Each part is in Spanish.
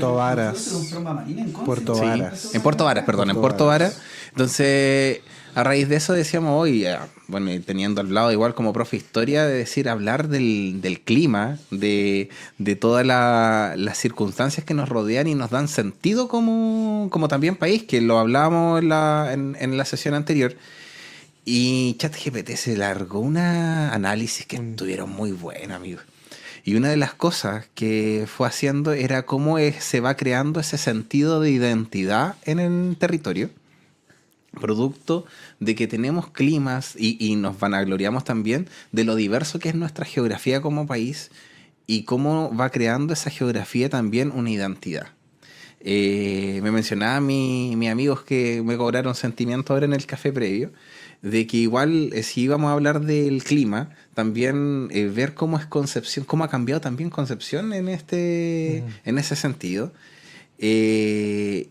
Puerto Nosotros Varas. tenemos Froma Marina en Conce. Puerto Sí, Varas. en Puerto Varas, perdón, en Puerto Puerto Varas. Varas. Entonces, a raíz de eso decíamos hoy, bueno, y teniendo al lado igual como profe historia, de decir, hablar del clima, de todas las circunstancias que nos rodean y nos dan sentido como también país, que lo hablábamos en la sesión anterior. Y ChatGPT se largó una análisis que Un- estuvieron muy buenas, amigos. Y una de las cosas que fue haciendo era cómo se va creando ese sentido de identidad en el territorio, producto de que tenemos climas y nos vanagloriamos también de lo diverso que es nuestra geografía como país y cómo va creando esa geografía también una identidad. Me mencionaba mis amigos que me cobraron sentimiento ahora en el café previo, de que igual si íbamos a hablar del clima, también ver cómo es Concepción, cómo ha cambiado también Concepción en ese sentido.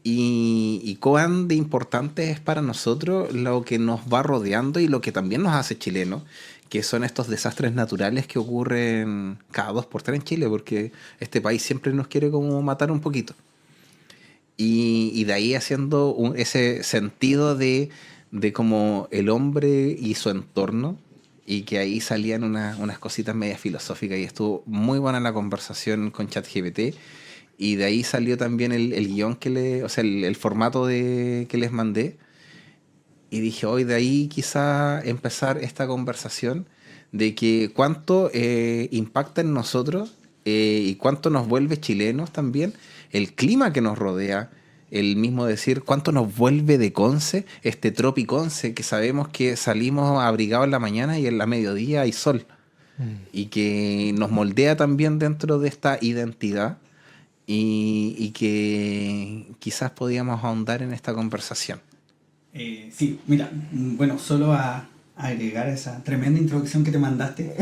Y cuán de importante es para nosotros lo que nos va rodeando y lo que también nos hace chilenos, que son estos desastres naturales que ocurren cada 2 por 3 en Chile, porque este país siempre nos quiere como matar un poquito. Y de ahí haciendo ese sentido de como el hombre y su entorno, y que ahí salían unas cositas medias filosóficas, y estuvo muy buena la conversación con ChatGPT, y de ahí salió también el guión o sea, el formato que les mandé, y dije, hoy de ahí quizá empezar esta conversación de que cuánto impacta en nosotros y cuánto nos vuelve chilenos también el clima que nos rodea, el mismo decir cuánto nos vuelve de Conce, este Tropiconce, que sabemos que salimos abrigados en la mañana y en la mediodía hay sol, y que nos moldea también dentro de esta identidad, y que quizás podíamos ahondar en esta conversación. Sí, mira, bueno, solo a agregar esa tremenda introducción que te mandaste.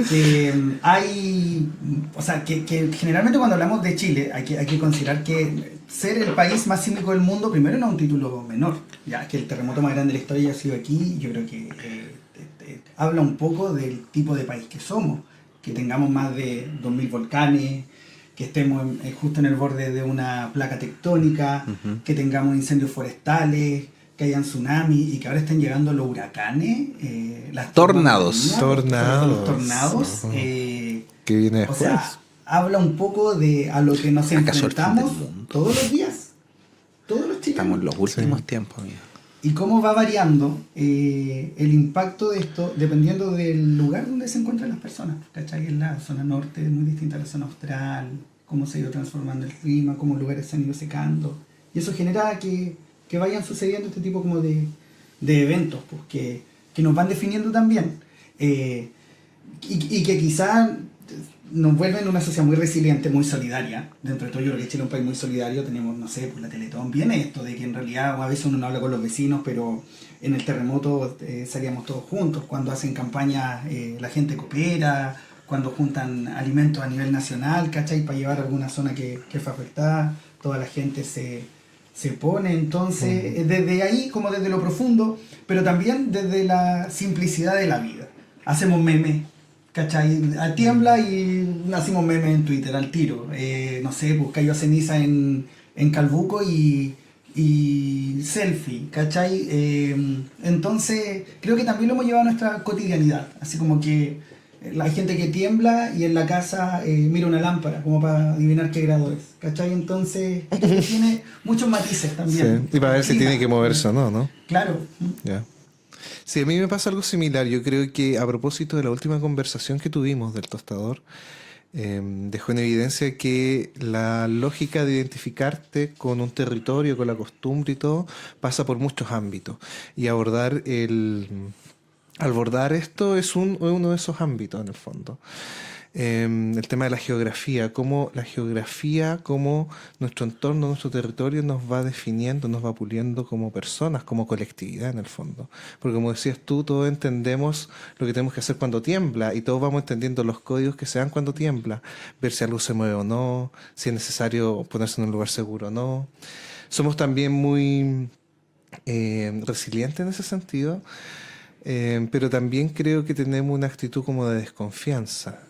Que hay, o sea, que generalmente cuando hablamos de Chile hay que considerar que ser el país más sísmico del mundo, primero no es un título menor, ya que el terremoto más grande de la historia ha sido aquí, yo creo que habla un poco del tipo de país que somos, que tengamos más de 2000 volcanes, que estemos justo en el borde de una placa tectónica, que tengamos incendios forestales, que hayan tsunamis y que ahora estén llegando los huracanes, las Tornados. Tornados. los tornados. Ajá. Que viene O después. sea, habla un poco de a lo que nos ¿Acaso el fin del enfrentamos mundo? todos los días, todos los Estamos en chilenos. los últimos Sí. tiempos, amigo. Y cómo va variando el impacto de esto dependiendo del lugar donde se encuentran las personas. ¿Cachai? En la zona norte es muy distinta a la zona austral, cómo se ha ido transformando el clima, cómo lugares se han ido secando. Y eso genera que vayan sucediendo este tipo como de eventos, pues, que nos van definiendo también. Y que quizá nos vuelven una sociedad muy resiliente, muy solidaria. Dentro de todo, yo creo que Chile es un país muy solidario. Tenemos, no sé, pues la Teletón. Viene esto de que en realidad a veces uno no habla con los vecinos, pero en el terremoto salíamos todos juntos. Cuando hacen campaña, la gente coopera. Cuando juntan alimentos a nivel nacional, ¿cachai? Para llevar a alguna zona que fue afectada, toda la gente se pone. Entonces, desde ahí, como desde lo profundo, pero también desde la simplicidad de la vida. Hacemos memes. ¿Cachai? Tiembla y hacemos memes en Twitter al tiro. No sé, pues cayó ceniza en Calbuco y selfie, ¿cachai? Entonces, creo que también lo hemos llevado a nuestra cotidianidad. Así como que la gente que tiembla y en la casa mira una lámpara, como para adivinar qué grado es, ¿cachai? Entonces, tiene muchos matices Sí. también. Y para ver si Clima. tiene que moverse o no, ¿no? Claro. Ya. Sí, a mí me pasa algo similar. Yo creo que a propósito de la última conversación que tuvimos del tostador, dejó en evidencia que la lógica de identificarte con un territorio, con la costumbre y todo, pasa por muchos ámbitos. Y abordar esto es uno de esos ámbitos en el fondo. El tema de la geografía, cómo nuestro entorno, nuestro territorio nos va definiendo, nos va puliendo como personas, como colectividad en el fondo. Porque como decías tú, todos entendemos lo que tenemos que hacer cuando tiembla y todos vamos entendiendo los códigos que se dan cuando tiembla, ver si algo se mueve o no, si es necesario ponerse en un lugar seguro o no. Somos también muy resilientes en ese sentido, pero también creo que tenemos una actitud como de desconfianza.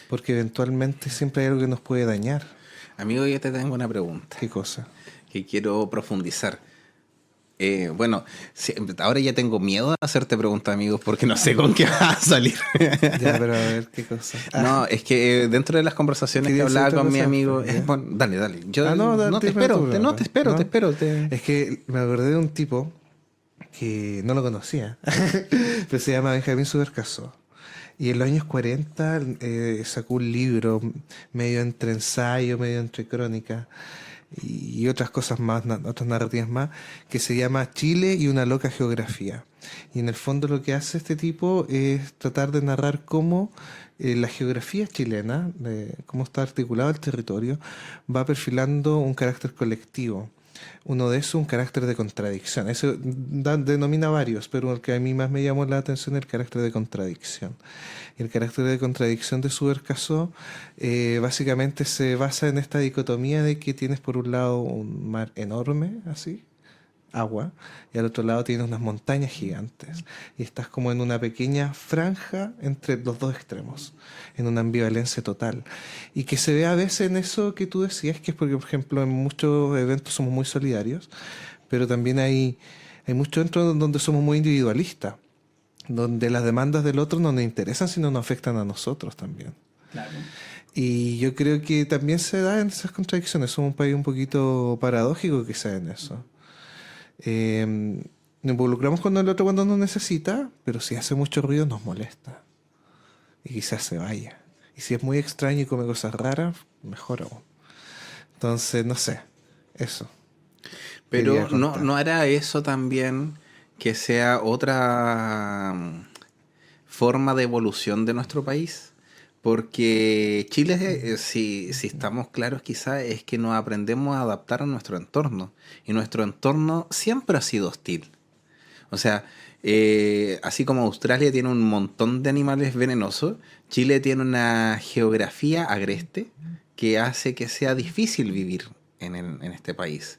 porque eventualmente siempre hay algo que nos puede dañar. Amigo, yo te tengo una pregunta ¿Qué cosa? que quiero profundizar. Bueno, ahora ya tengo miedo a hacerte preguntas, amigos, porque no sé con qué va a salir. Ya, pero a ver, ¿qué cosa? No, es que dentro de las conversaciones que ¿Querías decir hablaba otra con mi cosa? amigo... Ya. bueno, dale, dale. Yo No, no te dime espero, tú, no te espero, ¿no? te espero. Es que me acordé de un tipo que no lo conocía, pero se llama Benjamín Subercaseaux. Y en los años 40 sacó un libro medio entre ensayo, medio entre crónica y otras cosas más, otras narrativas más, que se llama Chile y una loca geografía. Y en el fondo lo que hace este tipo es tratar de narrar cómo la geografía chilena, de cómo está articulado el territorio, va perfilando un carácter colectivo. Uno de esos, un carácter de contradicción. Eso denomina varios, pero el que a mí más me llamó la atención es el carácter de contradicción. Y el carácter de contradicción de Subercaseaux básicamente se basa en esta dicotomía de que tienes por un lado un mar enorme, así, agua, y al otro lado tienes unas montañas gigantes. Y estás como en una pequeña franja entre los dos extremos, en una ambivalencia total. Y que se ve a veces en eso que tú decías, que es porque, por ejemplo, en muchos eventos somos muy solidarios, pero también hay muchos eventos donde somos muy individualistas, donde las demandas del otro no nos interesan, sino nos afectan a nosotros también. Claro. Y yo creo que también se da en esas contradicciones. Somos un país un poquito paradójico quizás en eso. Nos involucramos con el otro cuando nos necesita, pero si hace mucho ruido nos molesta. Y quizás se vaya. Y si es muy extraño y come cosas raras, mejor aún. Entonces, no sé. Eso. Pero Quería contar. no hará eso también que sea otra forma de evolución de nuestro país. Porque Chile, si estamos claros quizás, es que nos aprendemos a adaptar a nuestro entorno. Y nuestro entorno siempre ha sido hostil. O sea, así como Australia tiene un montón de animales venenosos, Chile tiene una geografía agreste que hace que sea difícil vivir en este país.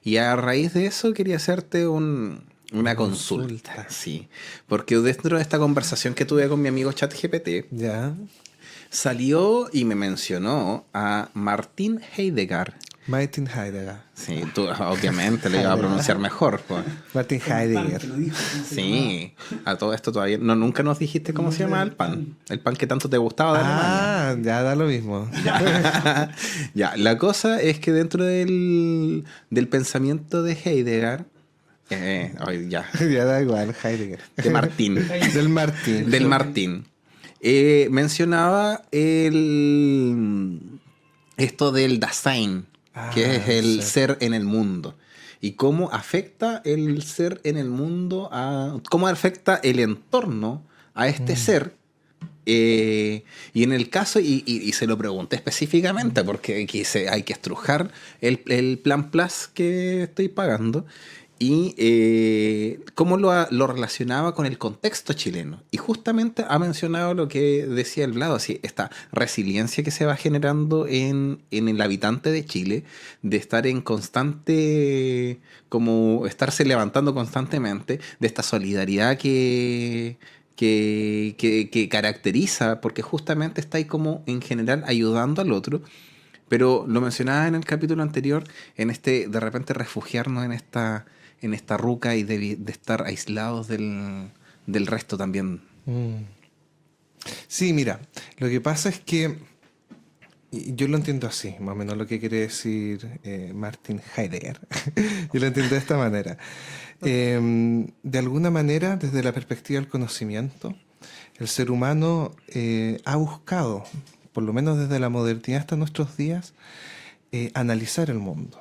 Y a raíz de eso quería hacerte una consulta. Sí, porque dentro de esta conversación que tuve con mi amigo ChatGPT, Ya. salió y me mencionó a Martin Heidegger. Martin Heidegger. Sí, tú obviamente le iba a pronunciar mejor, pues. Martin Pan, Heidegger. que lo dijo, ¿cómo se Sí, a todo esto todavía. No, nunca nos dijiste cómo se llama el pan. El pan que tanto te gustaba de Alemania. Ah, ya da lo mismo. Ya, la cosa es que dentro del pensamiento de Heidegger, ay, ya, Ya da igual, Heidegger. de Martín, Del Martín. del Martín, mencionaba esto del Dasein, que es el sí. ser en el mundo. Y cómo afecta el ser en el mundo cómo afecta el entorno a este ser. Y en el caso, y se lo pregunté específicamente, porque hay que estrujar el Plan Plus que estoy pagando, y cómo lo relacionaba con el contexto chileno. Y justamente ha mencionado lo que decía el Vlado, así, esta resiliencia que se va generando en el habitante de Chile, de estar en constante, como estarse levantando constantemente, de esta solidaridad que caracteriza, porque justamente está ahí como en general ayudando al otro. Pero lo mencionaba en el capítulo anterior, en de repente refugiarnos en esta ruca y de estar aislados del resto también. Sí, mira, lo que pasa es que y yo lo entiendo así, más o menos lo que quiere decir Martin Heidegger. Yo lo entiendo de esta manera. De alguna manera, desde la perspectiva del conocimiento, el ser humano ha buscado, por lo menos desde la modernidad hasta nuestros días, analizar el mundo.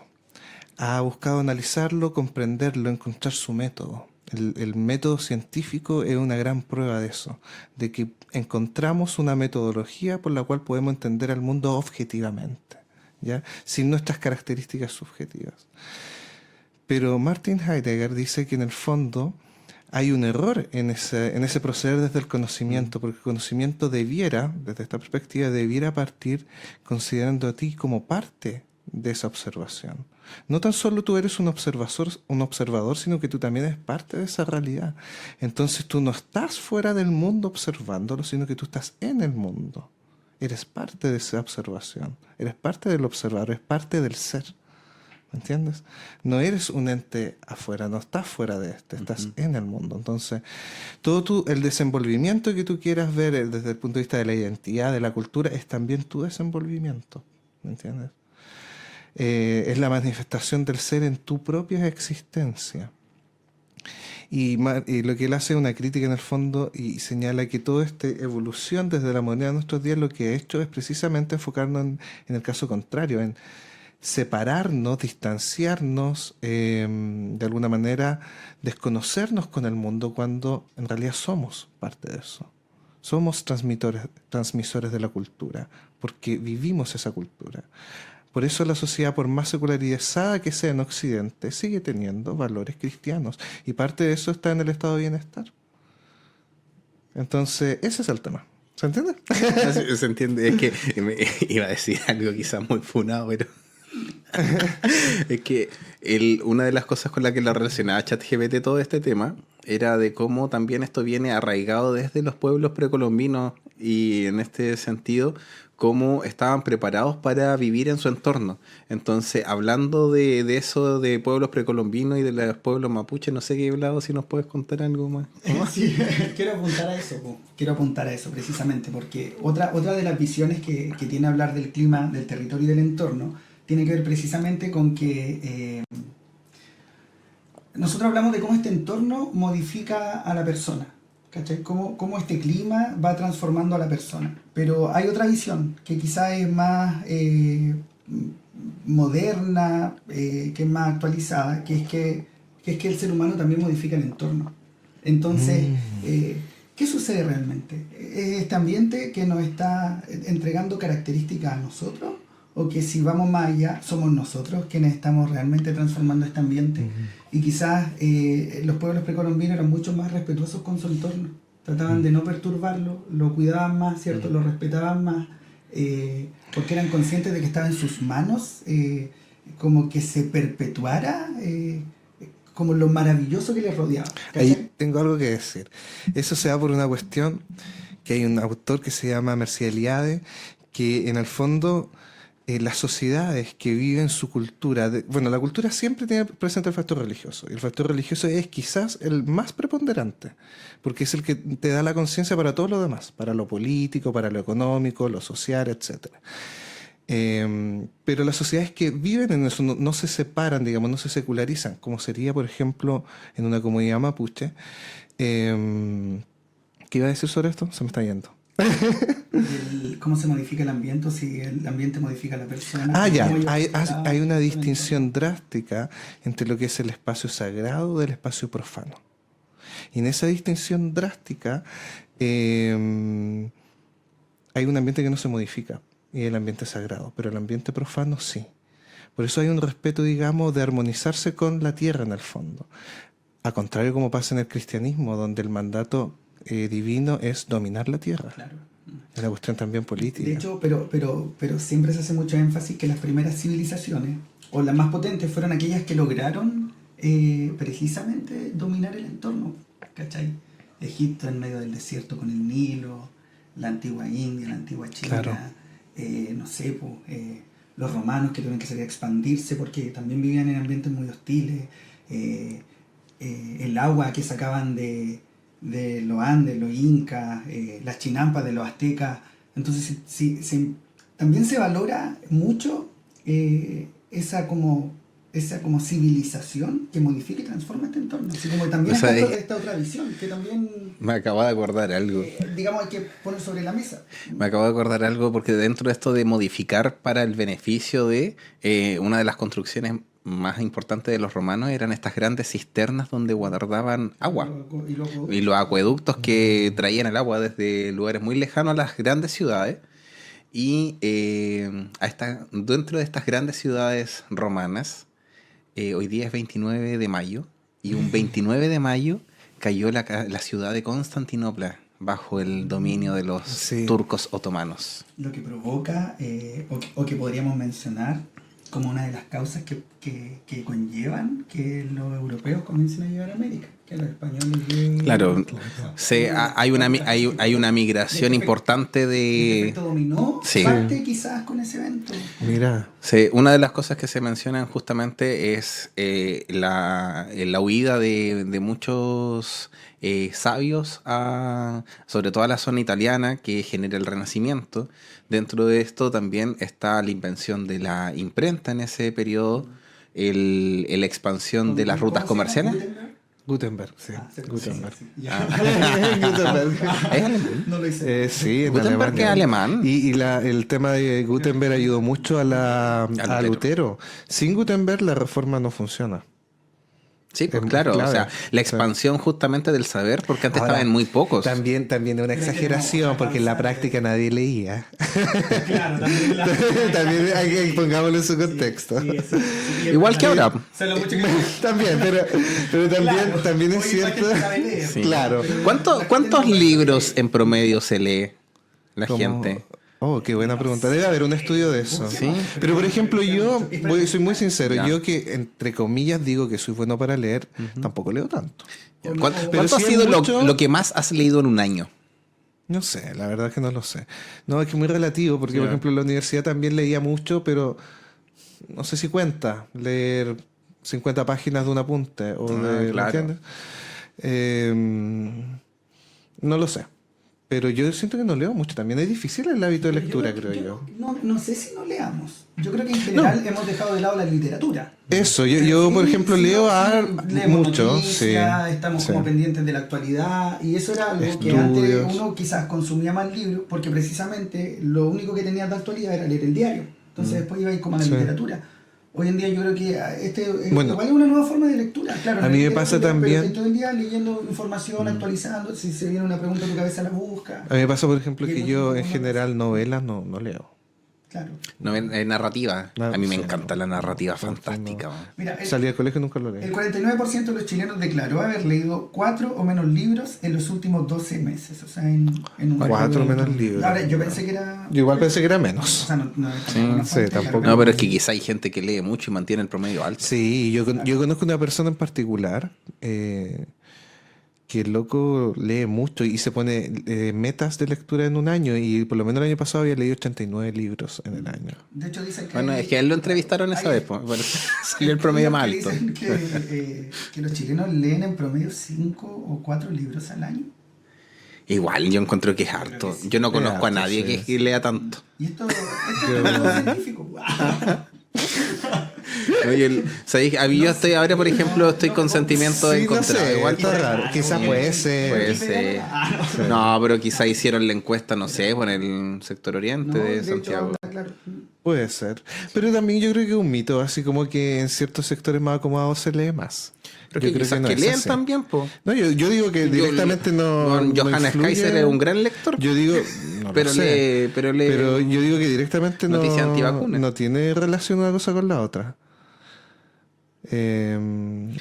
Ha buscado analizarlo, comprenderlo, encontrar su método. El método científico es una gran prueba de eso, de que encontramos una metodología por la cual podemos entender al mundo objetivamente, ¿ya? Sin nuestras características subjetivas. Pero Martin Heidegger dice que en el fondo hay un error en ese proceder desde el conocimiento, porque el conocimiento debiera, desde esta perspectiva, debiera partir considerando a ti como parte de esa observación. No tan solo tú eres un observador, sino que tú también eres parte de esa realidad. Entonces tú no estás fuera del mundo observándolo, sino que tú estás en el mundo. Eres parte de esa observación, eres parte del observador, eres parte del ser. ¿Me entiendes? No eres un ente afuera, no estás fuera de este, estás en el mundo. Entonces, el desenvolvimiento que tú quieras ver desde el punto de vista de la identidad, de la cultura, es también tu desenvolvimiento. ¿Me entiendes? Es la manifestación del ser en tu propia existencia. Y lo que él hace es una crítica en el fondo y señala que toda esta evolución desde la modernidad a nuestros días lo que ha hecho es precisamente enfocarnos en el caso contrario, en separarnos, distanciarnos, de alguna manera desconocernos con el mundo cuando en realidad somos parte de eso. Somos transmisores de la cultura, porque vivimos esa cultura. Por eso la sociedad, por más secularizada que sea en Occidente, sigue teniendo valores cristianos. Y parte de eso está en el estado de bienestar. Entonces, ese es el tema. ¿Se entiende? Se entiende. Es que iba a decir algo quizás muy funado, pero... es que una de las cosas con la que la relacionaba ChatGPT todo este tema era de cómo también esto viene arraigado desde los pueblos precolombinos y en este sentido cómo estaban preparados para vivir en su entorno. Entonces, hablando de eso de pueblos precolombinos y de los pueblos mapuches, no sé qué he hablado, si nos puedes contar algo más. Sí, quiero apuntar a eso precisamente, porque otra de las visiones que tiene hablar del clima, del territorio y del entorno tiene que ver precisamente con que nosotros hablamos de cómo este entorno modifica a la persona, ¿cachai? Cómo este clima va transformando a la persona. Pero hay otra visión que quizás es más moderna, que es más actualizada, que es que el ser humano también modifica el entorno. Entonces, ¿qué sucede realmente? ¿Es este ambiente que nos está entregando características a nosotros? ¿O que si vamos más allá, somos nosotros quienes estamos realmente transformando este ambiente? Y quizás los pueblos precolombinos eran mucho más respetuosos con su entorno. Trataban de no perturbarlo, lo cuidaban más, ¿cierto? Lo respetaban más, porque eran conscientes de que estaba en sus manos, como que se perpetuara como lo maravilloso que les rodeaba. ¿Cachai? Ahí tengo algo que decir. Eso se da por una cuestión que hay un autor que se llama Mircea Eliade, que en el fondo las sociedades que viven su cultura, bueno, la cultura siempre tiene presente el factor religioso, y el factor religioso es quizás el más preponderante, porque es el que te da la conciencia para todo lo demás, para lo político, para lo económico, lo social, etcétera. Pero las sociedades que viven en eso no se separan, digamos, no se secularizan, como sería, por ejemplo, en una comunidad mapuche. ¿Qué iba a decir sobre esto? Se me está yendo. ¿Cómo se modifica el ambiente o si el ambiente modifica a la persona? Hay una distinción drástica entre lo que es el espacio sagrado del espacio profano. Y en esa distinción drástica hay un ambiente que no se modifica, y el ambiente sagrado, pero el ambiente profano sí. Por eso hay un respeto, digamos, de armonizarse con la tierra en el fondo. A contrario como pasa en el cristianismo, donde el mandato divino es dominar la tierra. Claro. Es una cuestión también política. De hecho, pero siempre se hace mucho énfasis que las primeras civilizaciones, o las más potentes, fueron aquellas que lograron precisamente dominar el entorno, ¿cachai? Egipto en medio del desierto con el Nilo, la antigua India, la antigua China, Claro. No sé, los romanos que tuvieron que salir a expandirse porque también vivían en ambientes muy hostiles, el agua que sacaban de los Andes, los incas, las chinampas de los aztecas. Entonces también se valora mucho esa como civilización que modifica y transforma este entorno. Así como también esta otra visión que también Me acabo de acordar algo. digamos hay que poner sobre la mesa. Me acabo de acordar algo porque dentro de esto de modificar para el beneficio de una de las construcciones más importantes de los romanos eran estas grandes cisternas donde guardaban agua. Y los acueductos que traían el agua desde lugares muy lejanos a las grandes ciudades. Y dentro de estas grandes ciudades romanas, hoy día es 29 de mayo, y un 29 de mayo cayó la ciudad de Constantinopla bajo el dominio de los turcos otomanos. Lo que provoca, o que podríamos mencionar como una de las causas que conllevan que los europeos comiencen a llegar a América, Que los españoles... Claro, hay una migración importante El de... efecto dominó Sí. parte quizás con ese evento. Mira, Sí, una de las cosas que se mencionan justamente es la huida de muchos sabios, sobre todo a la zona italiana que genera el Renacimiento. Dentro de esto también está la invención de la imprenta en ese periodo, la expansión de las rutas ¿Cómo se llama? comerciales. Gutenberg, sí. Sí, Gutenberg. sí, ya. Gutenberg. ¿Es alemán? No lo hice. Sí, en Gutenberg Alemania. es alemán. El tema de Gutenberg ayudó mucho a Lutero. Lutero. Sin Gutenberg la reforma no funciona. Sí, pues Es claro, clave. o sea, la expansión justamente del saber, porque antes Ahora, estaban muy pocos. También es una Pero exageración, que no, porque en la avanzar, práctica nadie leía. Claro, también También hay que pongámoslo en su contexto. Sí, sí, sí, Igual que ahora. sé lo mucho que... También, pero Claro, también es hoy cierto. la gente sabe leer. Sí. Claro. ¿Cuántos libros en promedio se lee la Como- gente? Oh, qué buena pregunta. Debe haber un estudio de eso. Sí. Pero por ejemplo, soy muy sincero. Ya. Yo que entre comillas digo que soy bueno para leer, tampoco leo tanto. ¿Cuánto Pero ha sí es sido mucho- lo que más has leído en un año? No sé, la verdad es que no lo sé. No, es que es muy relativo, porque Ya. por ejemplo en la universidad también leía mucho, pero no sé si cuenta leer 50 páginas de un apunte o ¿me claro. entiendes? No lo sé. Pero yo siento que no leo mucho. También es difícil el hábito de lectura, creo yo. No sé si no leamos. Yo creo que en general hemos dejado de lado la literatura. Eso, yo por ejemplo leo leemos mucho. noticias, Sí, estamos sí. como pendientes de la actualidad y eso era algo que Estudios. antes uno quizás consumía más libros porque precisamente lo único que tenías de actualidad era leer el diario. Entonces después iba a ir como a la Sí. literatura. Hoy en día yo creo que Bueno, igual es una nueva forma de lectura. Claro, a no mí es me pasa literatura, también- pero estoy todo el día leyendo información, actualizando. Si se viene una pregunta en tu cabeza la busca. A mí me pasa, por ejemplo, Y hay que mucho yo tiempo en más. general novelas no leo. Claro. Narrativa. A mí me Sí, encanta la narrativa no, fantástica. no. man. Mira, Salí del colegio y nunca lo leí. el 49% de los chilenos declaró haber leído 4 o menos libros en los últimos 12 meses. O sea, en un 4 periodo- menos libros. Ahora, yo pensé que era... Yo igual pensé que era O menos. sea, no es Sí, una sí, fuente, tampoco. No, pero es que quizá hay gente que lee mucho y mantiene el promedio alto. Sí, yo conozco una persona en particular que el loco lee mucho y se pone metas de lectura en un año y por lo menos el año pasado había leído 89 libros en el año. De hecho, dicen que... Bueno, hay- es que a él lo entrevistaron esa hay- vez, pues, bueno, salió el promedio más alto. Dicen que los chilenos leen en promedio 5 o 4 libros al año. Igual yo encuentro que es harto. Yo no conozco a harto, nadie sí. que lea tanto. Y esto es algo científico. Oye, ¿sabéis? A mí yo estoy ahora, por ejemplo, estoy con sentimientos Sí, no encontrados. sé, Igual está raro. Quizás puede ser. Puede ser. No, pero quizá hicieron la encuesta, no sé, por el sector oriente No, de de hecho, Santiago. claro. Puede ser. Pero también yo creo que es un mito, así como que en ciertos sectores más acomodados se lee más. Pero Yo que creo quizás no que es leen así. también, po. No, yo digo que directamente no. Johannes influye. Kaiser es un gran lector. Yo digo, no Pero lo sé. lee- pero lee yo digo que directamente noticias antivacunas. no tiene relación una cosa con la otra.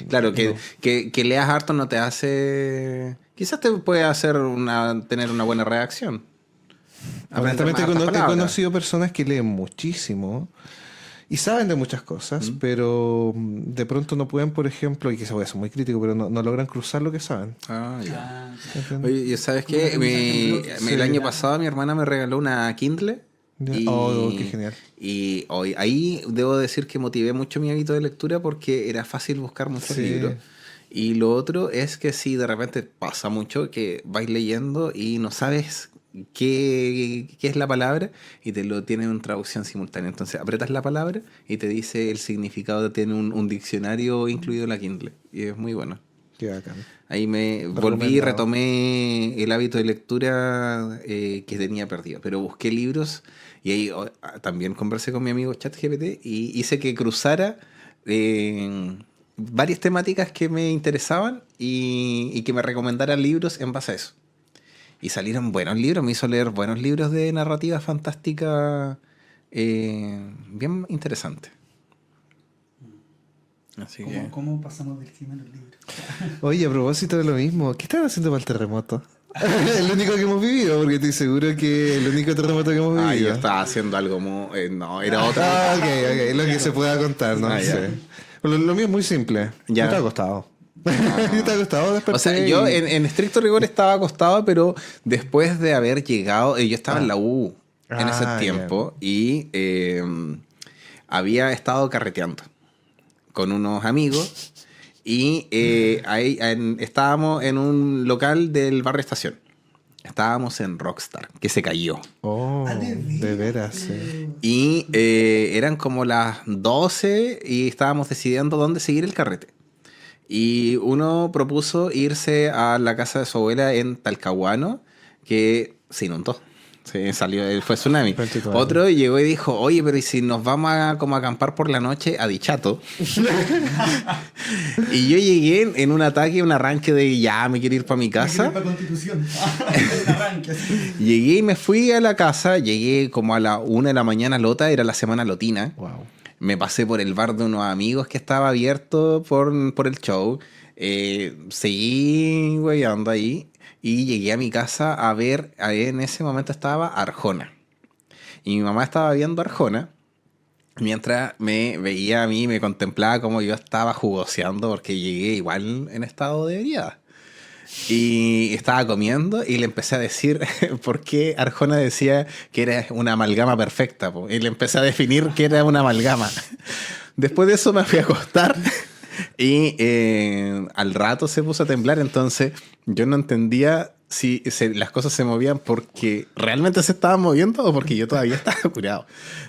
Claro, no. que leas harto no te hace... Quizás te puede hacer tener una buena reacción. Honestamente Aprender más hartas he palabras. conocido personas que leen muchísimo y saben de muchas cosas, pero de pronto no pueden, por ejemplo, y quizás voy a ser muy crítico, pero no logran cruzar lo que saben. Ah, ya. ¿Entiendes? Oye, ¿y ¿sabes Una qué? realización El sí. año pasado mi hermana me regaló una Kindle. Ya. Y, Oh, qué genial. Y hoy, ahí debo decir que motivé mucho mi hábito de lectura porque era fácil buscar muchos Sí. libros. Y lo otro es que si de repente pasa mucho que vais leyendo y no sabes qué es la palabra y te lo tiene en traducción simultánea. Entonces apretas la palabra y te dice el significado, tiene un diccionario incluido en la Kindle. Y es muy bueno. Qué bacán. Ahí me volví y Recomendado. retomé el hábito de lectura que tenía perdido. Pero busqué libros y ahí también conversé con mi amigo ChatGPT y hice que cruzara varias temáticas que me interesaban y que me recomendara libros en base a eso. Y salieron buenos libros, me hizo leer buenos libros de narrativa fantástica bien interesantes. Así que... ¿Cómo pasamos del crimen a los libros? Oye, a propósito de lo mismo, ¿qué están haciendo para el terremoto? El único que hemos vivido, porque estoy seguro que el único terremoto que hemos Ah, yo vivido. estaba haciendo algo muy... no, era otro. Ah, ok, lo que se pueda contar, no Ah, ya. sé. Lo mío es muy simple. Ya. Me está acostado. ¿Y te ha costado despertar? O sea, yo en estricto rigor estaba acostado, pero después de haber llegado, yo estaba en la U en ese tiempo y había estado carreteando con unos amigos y estábamos en un local del barrio Estación. Estábamos en Rockstar, que se cayó. Oh, de veras, sí. Y eran como las 12 y estábamos decidiendo dónde seguir el carrete. Y uno propuso irse a la casa de su abuela en Talcahuano, que se inundó. Fue tsunami. Otro llegó y dijo, oye, pero ¿y si nos vamos a como acampar por la noche a Dichato? Y yo llegué en un ataque, un arranque de ya, me quiero ir para mi casa. Para Constitución. Un arranque, así. Llegué y me fui a la casa, llegué como a la 1 de la mañana, Lota, era la semana lotina. Wow. Me pasé por el bar de unos amigos que estaba abierto por el show. Seguí weyando ahí. Y llegué a mi casa a ver, en ese momento estaba Arjona. Y mi mamá estaba viendo Arjona, mientras me veía a mí, me contemplaba como yo estaba jugoseando, porque llegué igual en estado de ebriedad. Y estaba comiendo y le empecé a decir por qué Arjona decía que era una amalgama perfecta. Po. Y le empecé a definir que era una amalgama. Después de eso me fui a acostar. Y al rato se puso a temblar, entonces yo no entendía si las cosas se movían porque realmente se estaban moviendo o porque yo todavía estaba curado.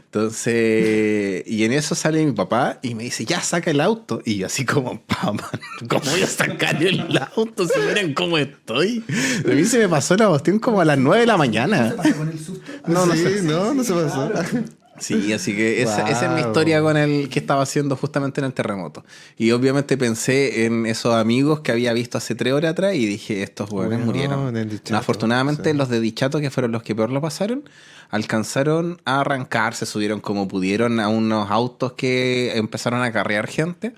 Entonces, y en eso sale mi papá y me dice, ya, saca el auto. Y yo así como, papá, ¿cómo voy a sacar el auto? Si miren cómo estoy. A mí se me pasó la cuestión como a las 9 de la mañana. ¿No se pasó con el susto? No, Sí, no se pasó. claro. Sí, así que esa es mi Wow. historia con el que estaba haciendo justamente en el terremoto. Y obviamente pensé en esos amigos que había visto hace 3 horas atrás y dije, estos hueones Weón, murieron. en Dichato, No, afortunadamente sí. los de Dichato, que fueron los que peor lo pasaron, alcanzaron a arrancar, se subieron como pudieron a unos autos que empezaron a carrear gente.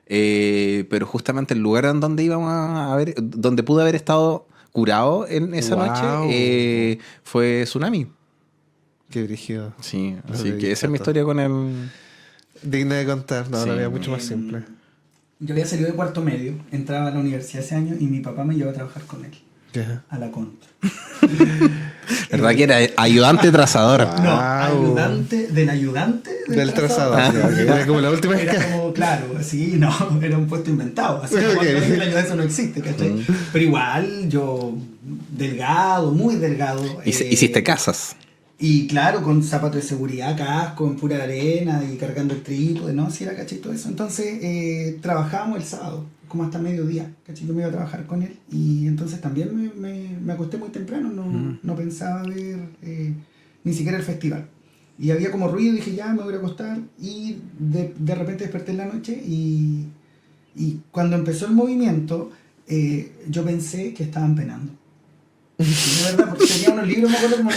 Pero justamente el lugar en donde íbamos a ver, donde pude haber estado curado en esa Wow. noche, fue tsunami. Qué brígido. Sí, Los así de que esa es mi Dichato. historia con el... Digna de contar, no, Sí. la vida mucho más simple. Yo había salido de cuarto medio, entraba a la universidad ese año y mi papá me llevó a trabajar con él, Ya. a la contra. ¿Verdad que era ayudante trazador? No, Wow. ayudante Del trazador. Ah. Ya, ok. Era como la última Era escala. como, claro, así, no, era un puesto inventado. Así como Ok. que la ayuda eso no existe, ¿cachai? Pero igual, yo, delgado, muy delgado. Hiciste casas. Y claro, con zapatos de seguridad, casco, en pura arena y cargando el trípode, ¿no? Sí, era, ¿cachai? Todo eso. Entonces, trabajábamos el sábado, como hasta mediodía, ¿cachai? Yo me iba a trabajar con él y entonces también me acosté muy temprano, no pensaba ver ni siquiera el festival. Y había como ruido y dije, ya, me voy a acostar y de repente desperté en la noche y cuando empezó el movimiento, yo pensé que estaban penando. Y de verdad, porque tenía unos libros, me acuerdo como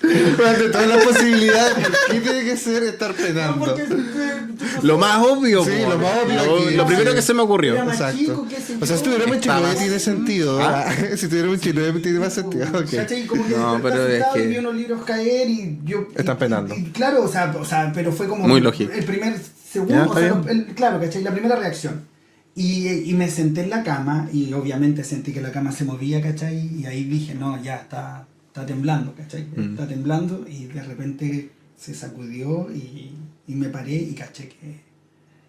De todas las posibilidades, ¿qué tiene que ser estar penando? Lo más obvio. Sí, po. lo más obvio aquí. Lo primero que se me ocurrió. Era más Exacto. chico, qué sé O sea, yo. si tuviéramos en Chiloé Estabas- tiene sentido. ¿Ah? Si tuviéramos en Chiloé tiene más sentido. Ok. ¿Cachai? Como que No, pero es asustado que- y vi unos libros caer y yo... Están penando. y claro, o sea, pero fue como... Muy lógico. El primer Ya, segundo, está o sea, bien. claro, ¿cachai? La primera reacción. Y me senté en la cama y obviamente sentí que la cama se movía, ¿cachai? Y ahí dije, no, ya está temblando, ¿cachai? Está temblando y de repente se sacudió y me paré y caché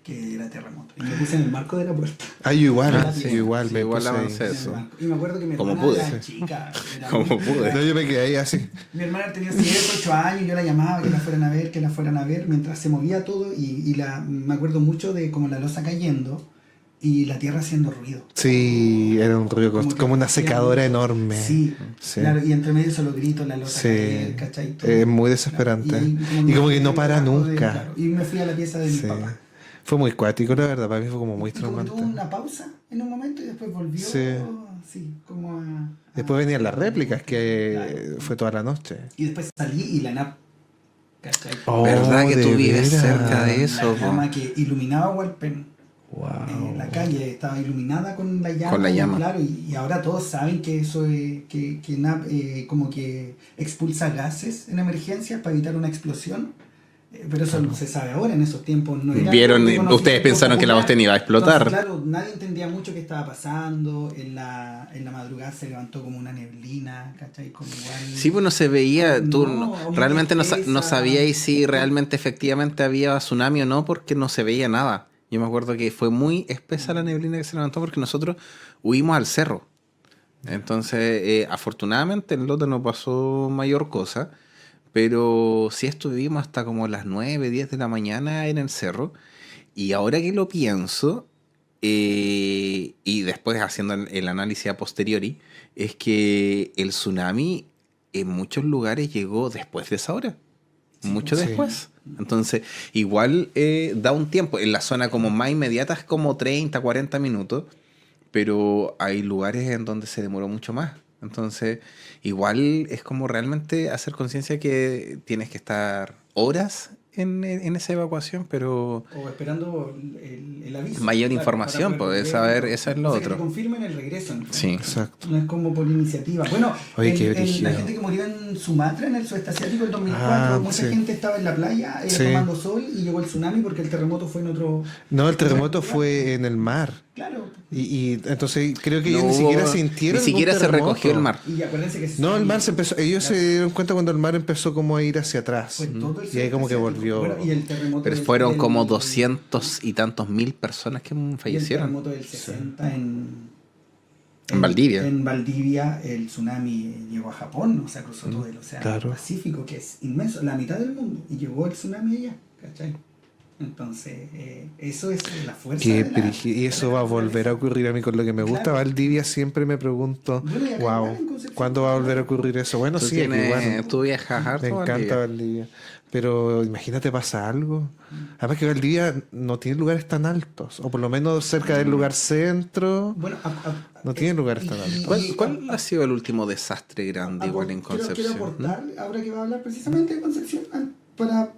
que era terremoto. Y me puse en el marco de la puerta. Ah, yo igual, Ah, yo sí. igual Sí, me igual puse ahí. avancé. En el Eso. marco. Y me acuerdo que mi Como hermana pude. era chica. Era Como muy- pude. No, yo me quedé ahí así. Mi hermana tenía 7, 8 años, yo la llamaba que la fueran a ver, mientras se movía todo y me acuerdo mucho de como la losa cayendo y la tierra haciendo ruido. Sí, era un ruido Como que como una hacía secadora mucho. enorme. Sí, Sí. claro, y entre medio solo grito, la losa Sí. caer, ¿cachai? Todo. Es muy desesperante. Claro, Y como que no me para bajó nunca. claro, y me fui a la pieza de mi Sí. papá. Fue muy cuático, la verdad. Para mí fue como muy Y como que traumante. tuvo una pausa en un momento y después volvió, Sí. como a... Después venían las réplicas, que Claro. fue toda la noche. Y después salí y la NAP, ¿cachai? Oh, ¿Verdad que tú de vives veras. cerca de eso? La llama que iluminaba Hualpén. Wow. La calle estaba iluminada con la llama. Con la llama. Claro, y ahora todos saben que eso que NAP como que expulsa gases en emergencias para evitar una explosión. Pero eso se sabe ahora, en esos tiempos no era Vieron, algo de ustedes conocimiento pensaron que la popular. Boston iba a explotar. Entonces, claro, nadie entendía mucho qué estaba pasando. En la madrugada se levantó como una neblina, ¿cachai? Como igual. Sí, pues no se veía, tú No, muy realmente no espesa. sabíais si realmente efectivamente había tsunami o no, porque no se veía nada. Yo me acuerdo que fue muy espesa la neblina que se levantó porque nosotros huimos al cerro. Entonces, afortunadamente en Lota no pasó mayor cosa, pero sí estuvimos hasta como las 9 10 de la mañana en el cerro. Y ahora que lo pienso, y después haciendo el análisis a posteriori, es que el tsunami en muchos lugares llegó después de esa hora, mucho Sí. después. Entonces, igual da un tiempo. En la zona como más inmediata es como 30 40 minutos, pero hay lugares en donde se demoró mucho más. Entonces, igual es como realmente hacer conciencia que tienes que estar horas en esa evacuación, pero O esperando el aviso. mayor Claro, información, para poder pues, volver y saber, todo. eso es lo O sea, que te otro. confirmen el regreso. En el fondo. Sí. Exacto. No es como por iniciativa. Bueno, Oye, qué la brígido. gente que murió en Sumatra, en el sudeste asiático, en 2004, Ah, mucha sí. gente estaba en la playa Sí. tomando sol y llegó el tsunami porque el terremoto fue en otro... No, el terremoto lugar. fue en el mar. Claro. Y entonces creo que No ellos ni hubo- siquiera ni sintieron siquiera ningún se recogió terremoto. el mar. Y acuérdense que... No, el mar se empezó. Ellos Claro. se dieron cuenta cuando el mar empezó como a ir hacia atrás. Fue todo el Y ahí como que sudeste asiático. volvió. Bueno, y el terremoto Pero del- fueron del- como 200 y tantos mil personas que y el fallecieron. terremoto del 60 En Valdivia. En Valdivia el tsunami llegó a Japón, o sea, cruzó todo el océano claro. Pacífico, que es inmenso, la mitad del mundo, y llegó el tsunami allá, ¿cachai? Entonces, eso es la fuerza Qué de la- brígido. Y de eso la va a volver a naturaleza. ocurrir a mí con lo que me gusta. Claro. Valdivia siempre me pregunto, Bueno, y acá igual wow, en Concepción, ¿cuándo va a volver a ocurrir eso? Bueno, Tú sí, aquí igual. tú viajas harto, Me encanta Valdivia. Valdivia. Pero imagínate pasa algo. Además que Valdivia no tiene lugares tan altos. O por lo menos cerca del lugar centro. Bueno, No tiene lugares tan altos. ¿Cuál ha sido el último desastre grande igual en Quiero Concepción? aportar, ahora que va a hablar precisamente de Concepción, para